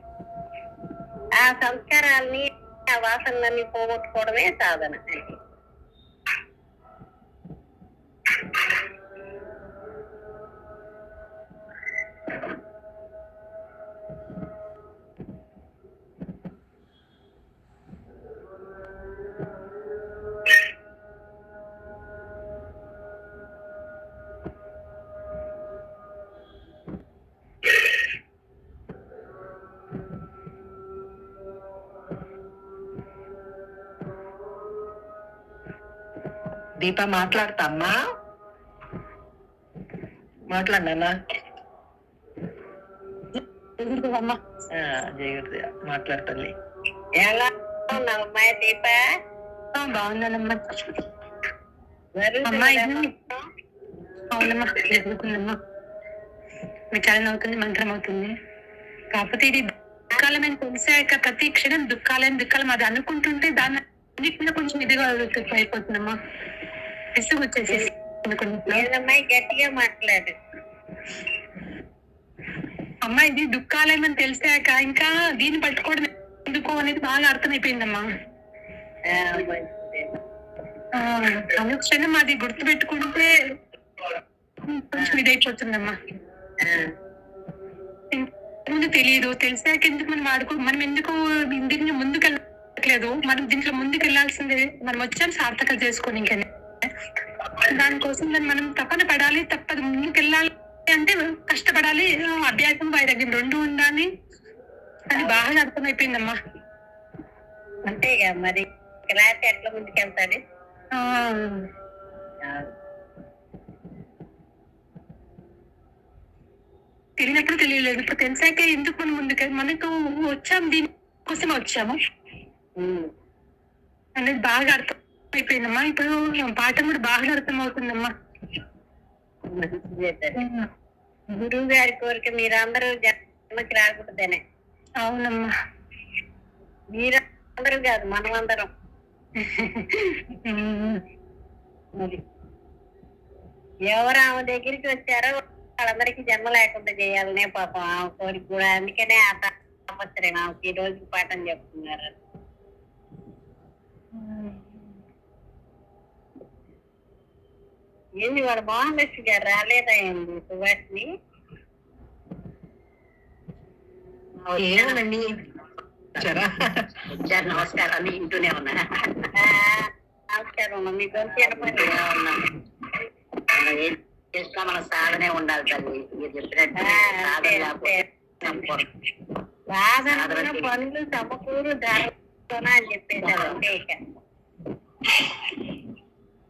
ఆ సంస్కారాలని, ఆ వాసనలన్నీ పోగొట్టుకోవడమే సాధన. దీప మాట్లాడతా అమ్మా, మాట్లాడినా జయగురు మాట్లాడతల్లి. ఎలా ఉన్నావమ్మా దీప? బాగున్నానమ్మా. అవునమ్మా, జరుగుతుందమ్మా. విచారణ అవుతుంది, మంత్రం అవుతుంది. కాకపోతే ఇది దుఃఖాలమని తెలిసాక ప్రతి క్షణం దుఃఖాలం అది అనుకుంటుంటే దాన్ని అన్నిటిలో కొంచెం ఇదిగా అయిపోతుందమ్మా. విసుగు వచ్చేసేసి అమ్మాయి గట్టిగా మాట్లాడు. అమ్మా, ఇది దుఃఖాలమని తెలిసాక ఇంకా దీన్ని పట్టుకోవడం ఎందుకో అనేది బాగా అర్థమైపోయిందమ్మా. అనుక్షణం అది గుర్తు పెట్టుకుంటే కొంచెం ఇదైపోతుందమ్మా. ముందు తెలియదు, తెలిసాక ఎందుకు మనం ఎందుకు దీంట్లో ముందుకు వెళ్ళట్లేదు, మనం దీంట్లో ముందుకు వెళ్ళాల్సిందే. మనం వచ్చాం సార్థక చేసుకొని, ఇంకా దానికోసం మనం తపన పడాలి, తప్పదు. ముందుకు వెళ్ళాలి అంటే కష్టపడాలి, అభ్యాసం వైరాగ్యం రెండు ఉండాలి అని బాగా అర్థమైపోయిందమ్మా. అంతేగా మరి, క్లాస్ ఎట్లా ముందుకెళ్తాడు? తెలియనప్పుడు తెలియలేదు, ఇప్పుడు తెలిసాక ఎందుకు మనం ముందుకు మనకు వచ్చాము, దీనికోసం వచ్చాము అనేది బాగా అర్థం అయిపోయిందమ్మా. ఇప్పుడు పాఠం కూడా బాగా అర్థం అవుతుందమ్మా. గురువు గారి కోరిక మీరందరూ జన్మకి రాకూడదనే. అవునమ్మా, మీరందరూ కాదు, మనమందరం. ఎవరు ఆమె దగ్గరికి వచ్చారో వాళ్ళందరికీ జన్మ లేకుండా చేయాలనే పాపం ఆమె కోరిక కూడా. అందుకనే ఆ సంవత్సరం ఆమెకి ఈ రోజు పాఠం చెప్తున్నారు. ఏంది వాడు మోహన్లక్ష్మి గారు రాలేదా ఏంది సుభాష్ని? ఏమోనండి నమస్కారం అని ఇంటూనే ఉన్నా. నమస్కారం. మీ గొంతు ఏం చేసినా మన సాధనే ఉండాలి తల్లి. మీరు చెప్పినట్టు సాధన పనులు సమకూరు ధరతోనా అని చెప్పేశారు. అంటే ఇక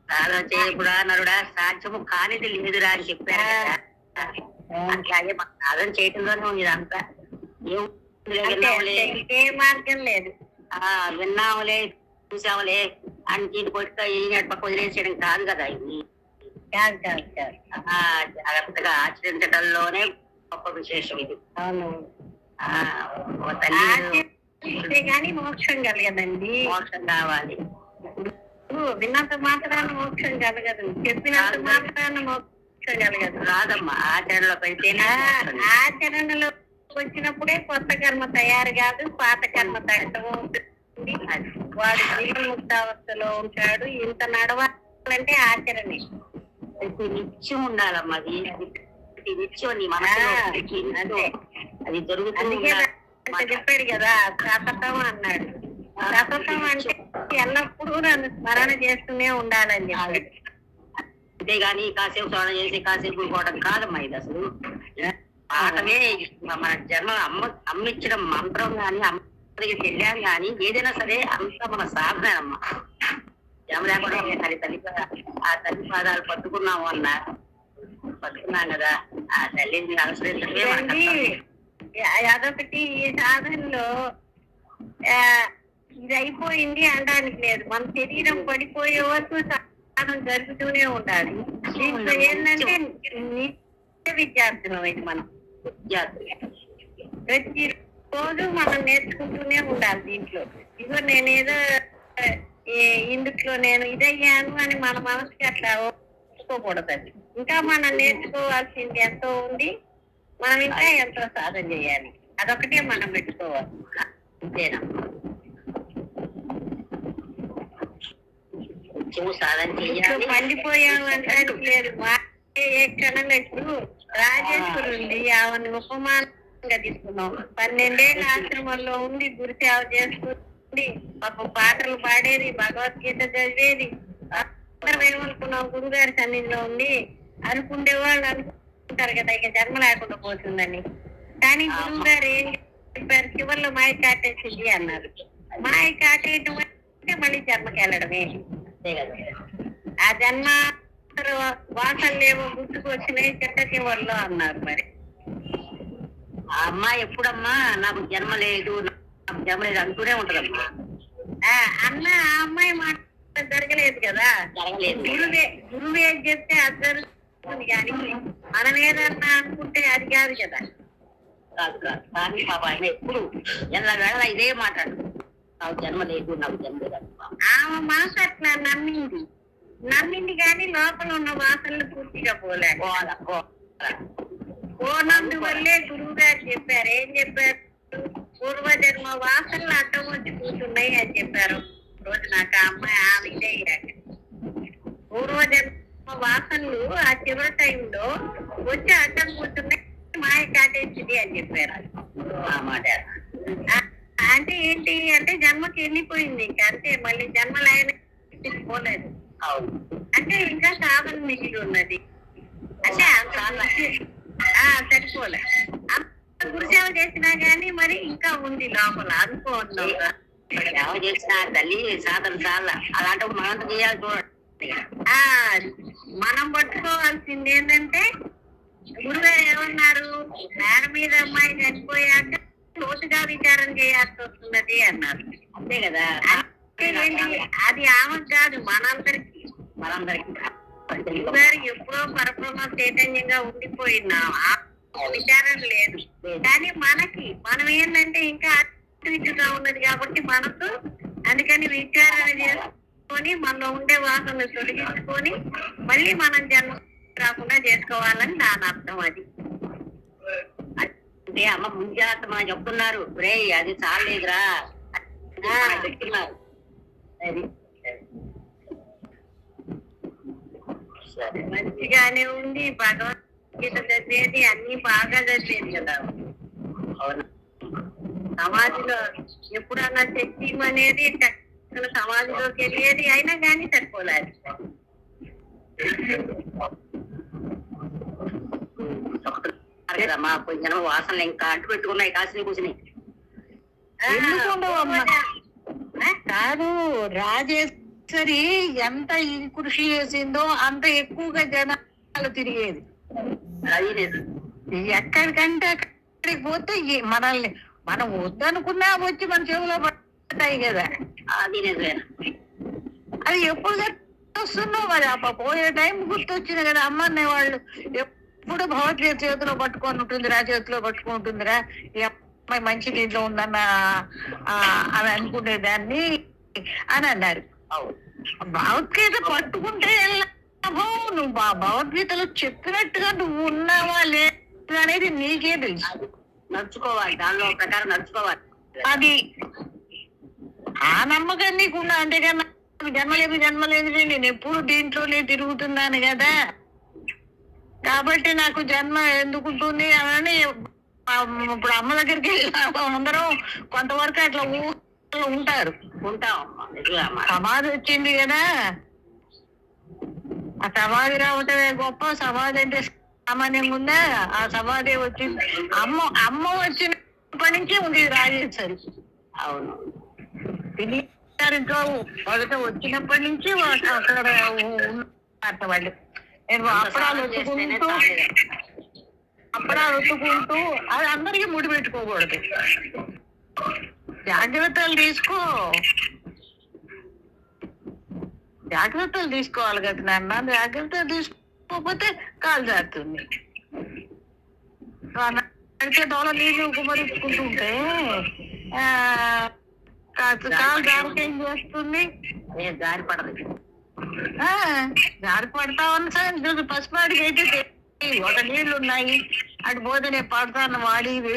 సాధన చేయకుడా నరుడా, సాధ్యము కానిది లేదురా అని చెప్పారు. అట్లాగే మన సాధన చేయటంలోనే ఉంది. ఇదంతా ఏ మార్గం లేదు. విన్నాములే చూసాములే అని దీన్ని కొట్టుగా పక్క వదిలేసేయడం కాదు కదా. ఇది కాదు కాదు కాదు, జాగ్రత్తగా ఆచరించడంలోనే గొప్ప విశేషం ఇది. అవును, తల్లి కానీ మోక్షం కలగదండి. మోక్షం కావాలి. ఇప్పుడు విన్నంత మాత్రాన మోక్షం కలగదు, చెప్పినంత మాత్రాన మోక్షం కలగదు. రాదమ్మా, ఆచరణలో పెడితేనే. ఆచరణలో వచ్చినప్పుడే కొత్త కర్మ తయారు కాదు, పాత కర్మ తగ్గడం. వాడు జీవన్ముక్తావస్థలో ఉంటాడు. ఇంత నడవాలంటే ఆచరణే నిత్యం ఉండాలమ్మా. అది నిత్యం నీ మనసులో అది జరుగుతుంది. చెప్పాడు కదా సతతం అన్నాడు. సతతం అంటే ఎల్లప్పుడూ నన్ను స్మరణ చేస్తూనే ఉండాలని చెప్పాడు. అంతేగాని కాసేపు స్మరణ చేసి కాసేపు కూడుకోవడం కాదమ్మా. ఇది అసలు పాఠమే. మన జన్మ అమ్మిచ్చిన మంత్రం గాని, అమ్మకి వెళ్ళాం గాని, ఏదైనా సరే అంత మన సాధన అమ్మా. జన్మ లేకుండా ఆ తల్లి పాదాలు పట్టుకున్నాము పట్టుకున్నాం కదా, ఆ తల్లిని అనుసరించడమే. అదొకటి. ఈ సాధనలో ఇది అయిపోయింది అనడానికి లేదు. మన శరీరం పడిపోయే వరకు సాధన జరుగుతూనే ఉండాలి. దీంట్లో ఏంటంటే నిత్య విద్యార్థులం. ఇది మనం ప్రతి రోజు మనం నేర్చుకుంటూనే ఉండాలి. దీంట్లో ఇదిగో నేనేదో ఇందులో నేను ఇదయ్యాను అని మన మనసుకి అట్లా ఒప్పుకోకూడదు. ఇంకా మనం నేర్చుకోవాల్సింది ఎంతో ఉంది. మనం ఇంకా ఎంతో సాధన చేయాలి. అదొకటే మనం పెట్టుకోవాలి. అంతేనా? సాధన చేయాలి. పండిపోయాము అంటే లేదు. ఏ క్షణంలో ఇప్పుడు రాజేశ్వరుంది, ఆమెను ఉపమానంగా తీసుకున్నాం. 12 ఏళ్ళ ఆశ్రమంలో ఉండి గురు సేవ చేసుకుంది, పాపం పాటలు పాడేది, భగవద్గీత చదివేది. అందరం ఏమనుకున్నాం, గురుగారి సన్నిధిలో ఉండి అనుకుండే వాళ్ళు అనుకుంటారు కదా ఇక జన్మ లేకుండా పోతుందని. కానీ గురువు గారు ఏం చెప్పారు, చివరిలో మాయ కాటేసింది అన్నారు. మాయ కాటేయటం అంటే మళ్ళీ జన్మకి వెళ్ళడమే. ఆ జన్మాంతర వాసనలు ఏమో గుర్తుకొచ్చినాయి చెట్టకి వాళ్ళు అన్నారు. మరి ఆ అమ్మాయి ఎప్పుడమ్మా నాకు జన్మ లేదు నాకు జన్మ లేదు అంటూనే ఉంటదమ్మా. అన్న ఆ అమ్మాయి మాట జరగలేదు కదా, జరగలేదు. గురువే చెప్తే అది జరుగుతుంది కానీ మనం ఏదన్నా అనుకుంటే అది కాదు కదా. కానీ పాప ఆయన ఎప్పుడు ఎల్లవేళ ఇదే మాట్లాడు, నాకు జన్మ లేదు నాకు జన్మ లేదు. ఆమె మనసు అట్లా నమ్మింది కానీ లోపల ఉన్న వాసనలు పూర్తిగా పోనందువల్లే గురువు గారు చెప్పారు. ఏం చెప్పారు? పూర్వజన్మ వాసనలు అడ్డం వచ్చి కూర్చున్నాయి అని చెప్పారు. రోజు నాకు ఆ అమ్మాయి ఆమె ఇదే పూర్వజన్మ వాసనలు ఆ చివరి టైంలో వచ్చి అడ్డం కూర్చున్నాయి, మాయ కాటేసింది అని చెప్పారు. ఆ మాట అంటే ఏంటి అంటే జన్మకి వెళ్ళిపోయింది ఇంకా అంతే, మళ్ళీ జన్మలు ఆయన పోలేదు. అంటే ఇంకా సాధన మిగిలి ఉన్నది అంటే సరిపోలే. గురుసేవ చేసినా గానీ మరి ఇంకా ఉంది లోపల అనుకోవడం. సేవ చేసినా తల్లి సాధన చాలా అలాంటి మనం చేయాలి చూడండి. మనం పట్టుకోవాల్సింది ఏంటంటే గురుగారు ఏమన్నారు, మేడ మీద అమ్మాయి చనిపోయాక లోతుగా విచారం చేయాల్సి వస్తున్నది అన్నారు. అంతే కదా. అది ఆమెకు కాదు, మనందరికి గురుగారు ఎప్పుడో పరబ్రహ్మ చైతన్యంగా ఉండిపోయినాం, విచారం లేదు. కానీ మనం ఏంటంటే ఇంకా అటుగా ఉన్నది కాబట్టి మనకు అందుకని విచారణ చేసుకొని మనలో ఉండే వాసనలు తొలగించుకొని మళ్ళీ మనం జన్మ రాకుండా చేసుకోవాలని దాని అర్థం. అది అంటే అమ్మ ముంజాత మా చెప్తున్నారు, రే అది చాలేదురా చెప్తున్నారు. మంచిగానే ఉంది, భగవద్గీత చదివేది అన్ని బాగా చదివేది కదా. సమాధిలో ఎప్పుడన్నా శక్తి అనేది సమాధిలోకి వెళ్ళేది అయినా కానీ సరిపోలేదు. పోయిన వాసనలు ఇంకా అంటు పెట్టుకున్నాయి, కాసిన కూర్చుని కాదు. రాజేశ్వరి ఎంత ఈ కృషి చేసిందో అంత ఎక్కువగా జనాలు తిరిగేది. ఎక్కడికంటే అక్కడికి పోతే మనల్ని మనం వద్దనుకున్నా వచ్చి మన చెవులో పడతాయి కదా. అది ఎప్పుడు వస్తున్నావు మరి అప్ప పోయే టైం గుర్తొచ్చింది కదా. అమ్మనే వాళ్ళు ఎప్పుడు భగవద్గీత చేతిలో పట్టుకొని ఉంటుందిరా, చేతిలో పట్టుకుంటుందిరా, ఈ అమ్మాయి మంచి దీంట్లో ఉందన్న అని అనుకునేదాన్ని అని అన్నారు. భగవద్గీత పట్టుకుంటే నువ్వు భగవద్గీతలో చెప్పినట్టుగా నువ్వు ఉన్నావా లేదు అనేది నీకే తెలుసు. నడుచుకోవాలి, దానిలో ప్రకారం నడుచుకోవాలి. అది ఆ నమ్మకం నీకున్నా. అంతేగాని జన్మలేదు నేను ఎప్పుడు దీంట్లోనే తిరుగుతున్నాను కదా కాబట్టి నాకు జన్మ ఎందుకుంటుంది అని ఇప్పుడు అమ్మ దగ్గరికి అందరం కొంతవరకు అట్లా ఉంటారు. సమాధి వచ్చింది కదా, ఆ సమాధి రావటమే గొప్ప. సమాధి అంటే సామాన్యంగా ఉందా? ఆ సమాధి వచ్చింది అమ్మ వచ్చినప్పటి నుంచి ఉంది రాజేశ్వరి. అవును, ఇంట్లో మొదట వచ్చినప్పటి నుంచి అక్కడ వాళ్ళు నేను అప్పడాలు ఒత్తుకుంటూ అది అందరికీ ముడి పెట్టుకోకూడదు. జాగ్రత్తలు తీసుకోవాలి కదా నాన్న. జాగ్రత్తలు తీసుకోకపోతే కాలు జారుతుంది. నడిచే దోళ నీళ్ళు కుమరించుకుంటూ ఉంటే కాలు జారికేం చేస్తుంది, జారి పడదు. జారి పడతావని సార్ పసుపాడికి అయితే ఒక నీళ్లు ఉన్నాయి అటు పోతే నేను పడతాను వాడివి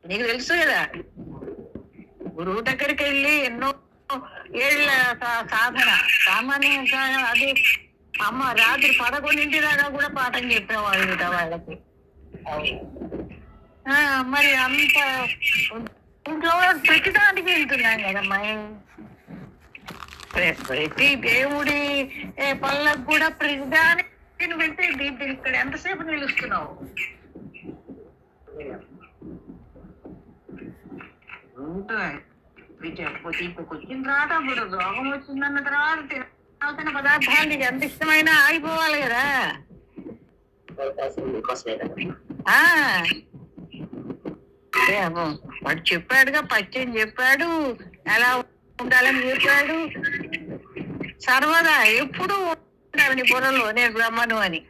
నీకు తెలుసు కదా. గురువు దగ్గరికి వెళ్ళి ఎన్నో ఏళ్ళ సాధన సామాన్యంగా అది అమ్మ రాత్రి 11 దాకా కూడా పాఠం చెప్పేవాళ్ళు కదా వాళ్ళకి. మరి అంత ఇంట్లో పెట్టడానికి వెళ్తున్నాం కదమ్మా. ప్రతి దేవుడి పళ్ళకు కూడా ప్రతిదానికి వెళ్తే ఇక్కడ ఎంతసేపు నిలుస్తున్నావు? ఇప్పుడు వచ్చిన తర్వాత ఇప్పుడు రోగం వచ్చిందన్న తర్వాత వాసన పదార్థాలు నీకు ఎంత ఇష్టమైనా ఆగిపోవాలి కదా. ఆ, ఏమో వాడు చెప్పాడుగా, పచ్చని చెప్పాడు, ఎలా ఉండాలని చెప్పాడు. సర్వదా ఎప్పుడు ఉండాలి నీ బుర్రలో నేను బ్రహ్మను అని.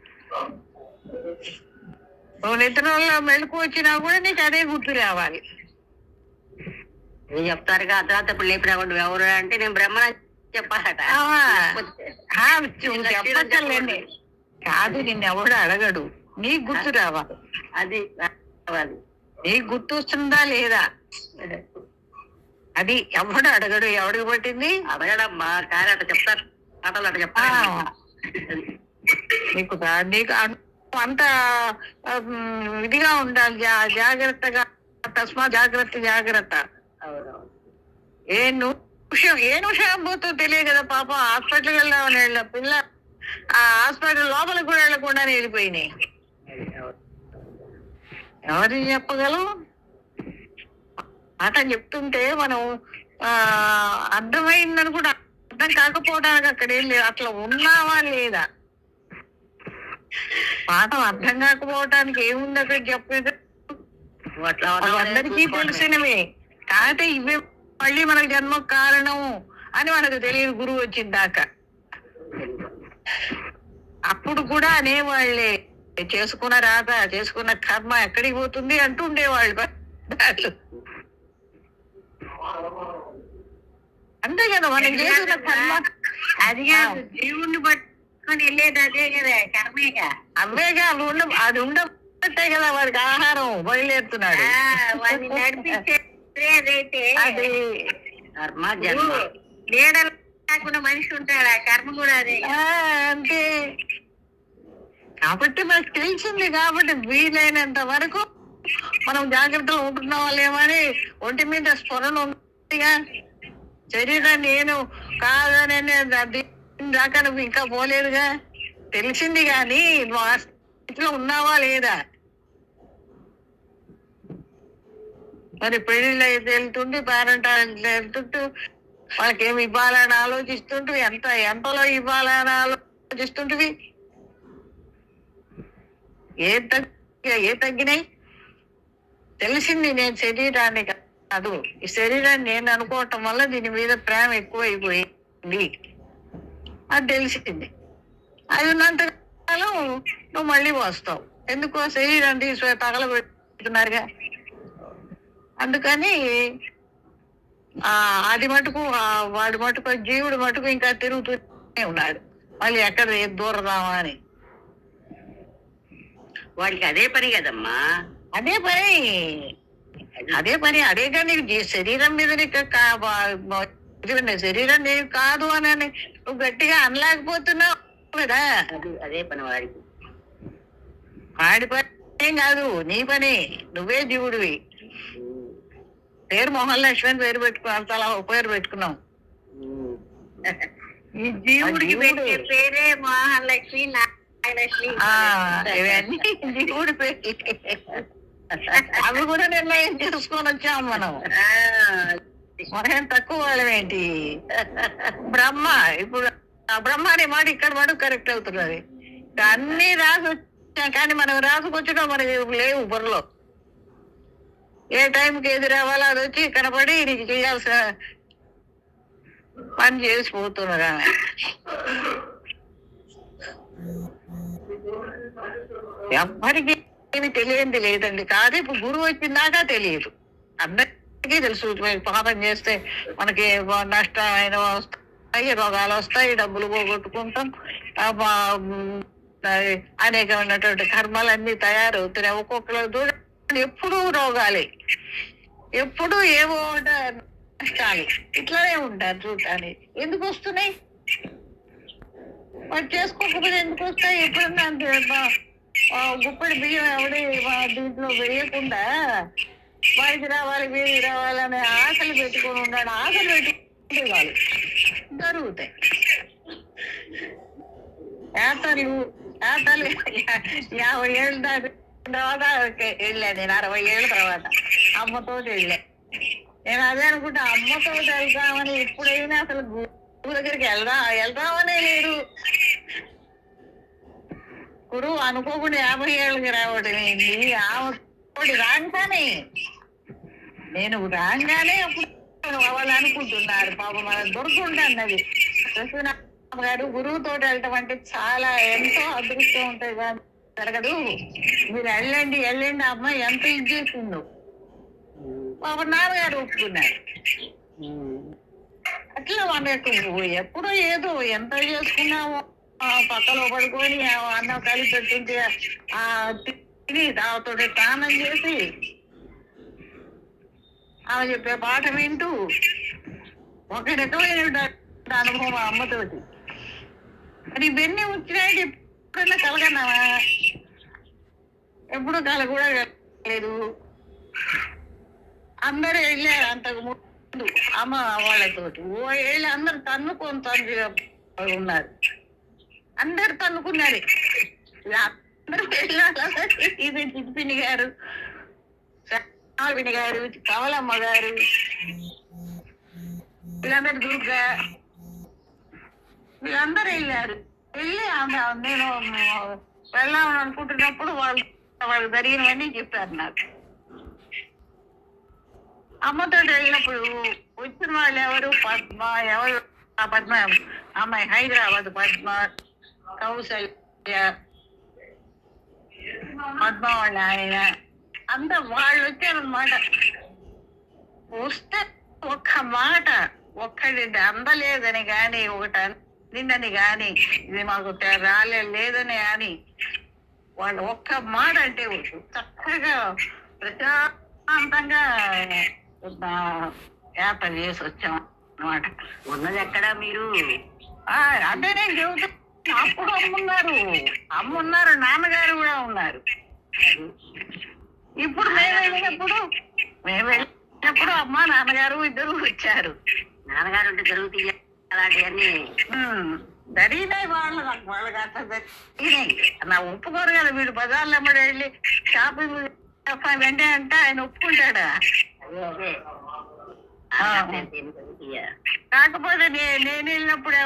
నువ్వు నిద్రలో మెలకు వచ్చినా కూడా నీకు అదే గుర్తు రావాలి. చెప్తారుగా అర్ధరాత్రి ఇప్పుడు లేపినాకుండా ఎవరు అంటే నేను బ్రహ్మణ చెప్పాలట. చెప్పలేండి కాదు, నిన్ను ఎవడు అడగడు, నీకు గుర్తు రావాలి. అది రావాలి. నీకు గుర్తు వస్తుందా లేదా అది ఎవడు అడగడు. ఎవడికి పట్టింది అడగడమ్మా, కానీ అట్లా చెప్తారు, మాటలు అట్లా చెప్తారు. నీకు నీకు అంత ఇదిగా ఉండాలి, జాగ్రత్తగా. తస్మా జాగ్రత్త జాగ్రత్త. ఏ నిమిషం పోతుందో తెలియదు కదా పాపం. హాస్పిటల్కి వెళ్దామని వెళ్ళిన పిల్ల ఆ హాస్పిటల్ లోపలికి కూడా వెళ్ళకుండా వెళ్ళిపోయినాయి. ఎవరికి చెప్పగలం? మాట చెప్తుంటే మనం అర్థమైందని కూడా అర్థం కాకపోవడానికి అక్కడ వెళ్ళి అట్లా ఉన్నావా లేదా. పాఠం అర్థం కాకపోవటానికి ఏముంది అక్కడ చెప్పేది? అందరికీ తెలిసినవే, కాకపోతే ఇవే మళ్ళీ మనకు జన్మకు కారణం అని మనకు తెలియదు గురువు వచ్చిన దాకా. అప్పుడు కూడా అనేవాళ్లే, చేసుకున్న రాత చేసుకున్న కర్మ ఎక్కడికి పోతుంది అంటూ ఉండేవాళ్ళు. అంతే కదా, మనం చేసిన కర్మ. అది దేవుణ్ణి పట్టుకొని వెళ్ళేది అదే కదా, కర్మేగా. అవేగా అది ఉండబట్టే కదా వాడికి ఆహారం బయలుదేరుతున్నాడు. వాడిని నడిపించేది అదైతే. అది కర్మ జన్మ. నీడలు కాకుండా మనిషి ఉంటాడా, కర్మ కూడా అదే. అంతే కాబట్టి మనకు తెలిసింది. కాబట్టి వీలైనంత వరకు మనం జాగ్రత్తలు ఉంటున్నావా లేమని ఒంటి మీద స్ఫురణ ఉందిగా. శరీరాన్ని నేను కాదని దాకా నువ్వు ఇంకా పోలేదుగా, తెలిసింది. కానీ నువ్వు ఆ స్థితిలో ఉన్నావా లేదా? మరి పెళ్లిళ్ళు అయితే వెళ్తుంటే పేరెంట్ వెళ్తుంటూ వాళ్ళకి ఏమి ఇవ్వాలని ఆలోచిస్తుంటూ ఎంతలో ఇవ్వాలని ఆలోచిస్తుంటివి. ఏ తగ్గినాయి? తెలిసింది నేను శరీరాన్ని కాదు, ఈ శరీరాన్ని నేను అనుకోవటం వల్ల దీని మీద ప్రేమ ఎక్కువ అయిపోయింది అది తెలిసింది. అది ఉన్నంత కాలం నువ్వు మళ్ళీ వస్తావు. ఎందుకో శరీరాన్ని తీసి తగలబెడుతున్నారుగా. అందుకని అది మటుకు వాడి మటుకు జీవుడు మటుకు ఇంకా తిరుగుతూనే ఉన్నాడు. మళ్ళీ ఎక్కడ దూరదామా అని. వాడికి అదే పని కదమ్మా. అదే పని అదేగా నీకు శరీరం మీద నీకు శరీరం నీకు కాదు అని నువ్వు గట్టిగా అనలేకపోతున్నావు కదా. అదే పని వాడికి. వాడి పని ఏం కాదు, నీ పని. నువ్వే జీవుడివి. పేరు మోహన్ లక్ష్మి అని పేరు పెట్టుకున్నాం, అలా పేరు పెట్టుకున్నాం. ఈ జీవుడికి పెట్టే పేరే మహాలక్ష్మి, నాగలక్ష్మి. ఇవన్నీ జీవుడి పేరు. అవి కూడా నిర్ణయం చేసుకొని వచ్చాము మనం. మనకేం తక్కువ వాళ్ళమేంటి? బ్రహ్మ. ఇప్పుడు బ్రహ్మ అనే మాట ఇక్కడ మటు కరెక్ట్ అవుతున్నది. అన్ని రాసి వచ్చాం, కానీ మనం రాసుకొచ్చడం మనకి లేవు బుర్రలో. ఏ టైంకి ఏది రావాలో అది వచ్చి కనపడి నీకు చేయాల్సిన పని చేసిపోతున్నారు. ఎవ్వరికి ఏమి తెలియంది లేదండి. కాదు ఇప్పుడు గురువు వచ్చిందాకా తెలియదు. అందరికీ తెలుసు పాపం చేస్తే మనకి నష్టమైన వస్తాయి, రోగాలు వస్తాయి, డబ్బులు పోగొట్టుకుంటాం, అనేకమైనటువంటి కర్మలన్నీ తయారవుతున్నాయి. ఒక్కొక్కరు దూరం ఎప్పుడూ రోగాలే, ఎప్పుడు ఏవో నష్టాలు ఇట్లానే ఉంటారు చూడటానికి. ఎందుకు వస్తున్నాయి? వాడు చేసుకోకపోతే ఎందుకు వస్తాయి? ఎప్పుడన్నా గుప్పడి బియ్యం ఎవడి దీంట్లో వేయకుండా వాడికి రావాలి వీడికి రావాలనే ఆశలు పెట్టుకొని ఉన్నాడు. ఆశలు పెట్టుకుంటే వాళ్ళు జరుగుతాయి. ఏతలు 50 ఏళ్ళ దాకా తర్వాత వెళ్ళాను నేను. 60 ఏళ్ళ తర్వాత అమ్మతో వెళ్ళా. నేను అదే అనుకుంటా, అమ్మతో వెళ్దామని ఎప్పుడైనా అసలు గురువు దగ్గరికి వెళ్దామనే లేదు. గురువు అనుకోకుండా 50 ఏళ్ళకి రావడం ఏంటి? ఆమె రాగానే నేను రాగానే అప్పుడు వాళ్ళు అనుకుంటున్నారు పాపం మనం దొరుకుంటుంది. అది సత్యనారాయణ గారు గురువుతో వెళ్ళటం అంటే చాలా ఎంతో అదృష్టం ఉంటుంది కానీ జరగదు. మీరు వెళ్ళండి వెళ్ళండి అమ్మాయి ఎంత ఇది చేసిందో పాప నాన్నగారు ఒప్పుకున్నారు. అట్లా మనకు ఎప్పుడో ఏదో ఎంత చేసుకున్నామో పక్కలో పడుకొని అన్నం కలిపి పెట్టుంటే ఆ తిని దాతో స్నానం చేసి ఆమె చెప్పే పాట వింటూ ఒక రకమైన అనుభవం ఆ అమ్మతోటి. మరి ఇవన్నీ వచ్చినాయి ఎప్పుడన్నా కలగన్నావా? ఎప్పుడు కల కూడా లేదు. అందరూ వెళ్ళారు అంతకు ముందు అమ్మ వాళ్ళతోటి. వెళ్ళి అందరు తన్నుకొని ఉన్నారు. అందరు తన్నుకున్నారు. అందరూ ఇది చిట్పిని గారు, విని గారు, కమలమ్మ గారు, వీళ్ళందరూ దుర్గా, వీళ్ళందరూ వెళ్ళారు. వెళ్ళి నేను వెళ్ళామని అనుకుంటున్నప్పుడు వాళ్ళు జరిగినవన్నీ చెప్పారు నాకు. అమ్మతో వెళ్ళినప్పుడు వచ్చిన వాళ్ళు ఎవరు? పద్మ, ఎవరు ఆ పద్మ అమ్మాయి హైదరాబాద్ పద్మ, కౌసల్య, పద్మ వాళ్ళ ఆయన, అంతా వాళ్ళు వచ్చారనమాట. వస్తే ఒక్క మాట ఒక్కటి అందలేదని కానీ ఒకటి అందిందని కానీ ఇది మాకు రాలేదని కానీ వాళ్ళు ఒక్క మాట అంటే చక్కగా ప్రశాంతంగా యాత్ర చేసి వచ్చాం అనమాట. ఉన్నది ఎక్కడ మీరు? అంటే నేను చెబుతున్నా. అప్పుడు అమ్మున్నారు, నాన్నగారు కూడా ఉన్నారు. ఇప్పుడు మేము వెళ్ళినప్పుడు అమ్మ నాన్నగారు ఇద్దరు వచ్చారు. నాన్నగారు ఉంటే జరుగుతాయి అలాంటివన్నీ జరిగినాయి. వాళ్ళకి అట్లా జరిగినాయి. నా ఒప్పుకోరు కదా వీళ్ళు బజార్లు ఎమ్మడి వెళ్ళి షాపింగ్ వెంటనే అంటే ఆయన ఒప్పుకుంటాడా? కాకపోతే నేను వెళ్ళినప్పుడు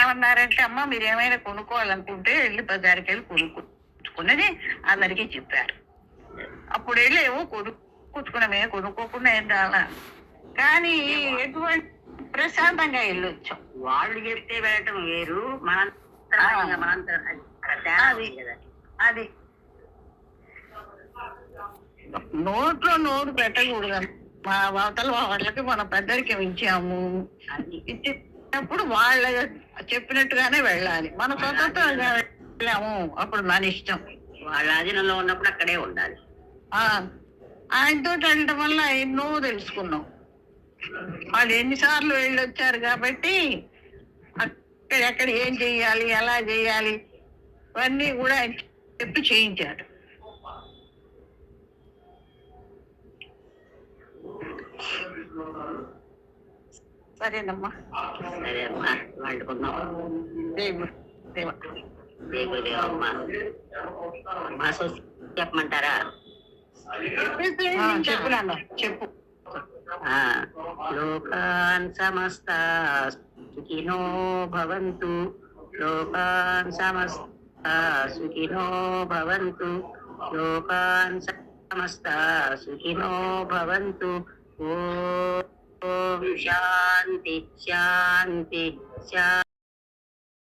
ఏమన్నారంటే అమ్మ మీరు ఏమైనా కొనుక్కోవాలనుకుంటే వెళ్ళి బజార్కి వెళ్ళి కొనుక్కుంటున్నది అందరికీ చెప్పారు. అప్పుడు వెళ్ళి ఏవో కొనుక్కుంటున్నామే, కొనుక్కోకుండా ఏం రాలా. కానీ ఎటువంటి ప్రశాంతంగా వెళ్ళొచ్చాం. వాళ్ళు చెప్తే వెళ్ళటం వేరు, అది నోట్లో నోరు పెట్టకూడదు. మా అవతల వాళ్ళకి మనం పెద్దరికం ఇచ్చాము. ఇచ్చినప్పుడు వాళ్ళ చెప్పినట్టుగానే వెళ్ళాలి. మన స్వతంత్రంగా వెళ్ళాము అప్పుడు మన ఇష్టం. వాళ్ళ ఆధీనంలో ఉన్నప్పుడు అక్కడే ఉండాలి. ఆయనతో వెళ్ళడం వల్ల ఎన్నో తెలుసుకున్నాం. వాళ్ళు ఎన్నిసార్లు వెళ్ళొచ్చారు కాబట్టి అక్కడెక్కడ ఏం చెయ్యాలి, ఎలా చెయ్యాలి ఇవన్నీ కూడా చెప్పి చేయించారు. సరేనమ్మా. సరే అమ్మా, వండుకుందాం. చెప్పమంటారా? చెప్పునమ్మా, చెప్పు. లోకాన్ సమస్తా సుఖినో భవంతు, లోకాన్ సమస్తా సుఖినో భవంతు, లోకాన్ సమస్తా సుఖినో భవంతు. ఓం శాంతి శాంతి శాంతి.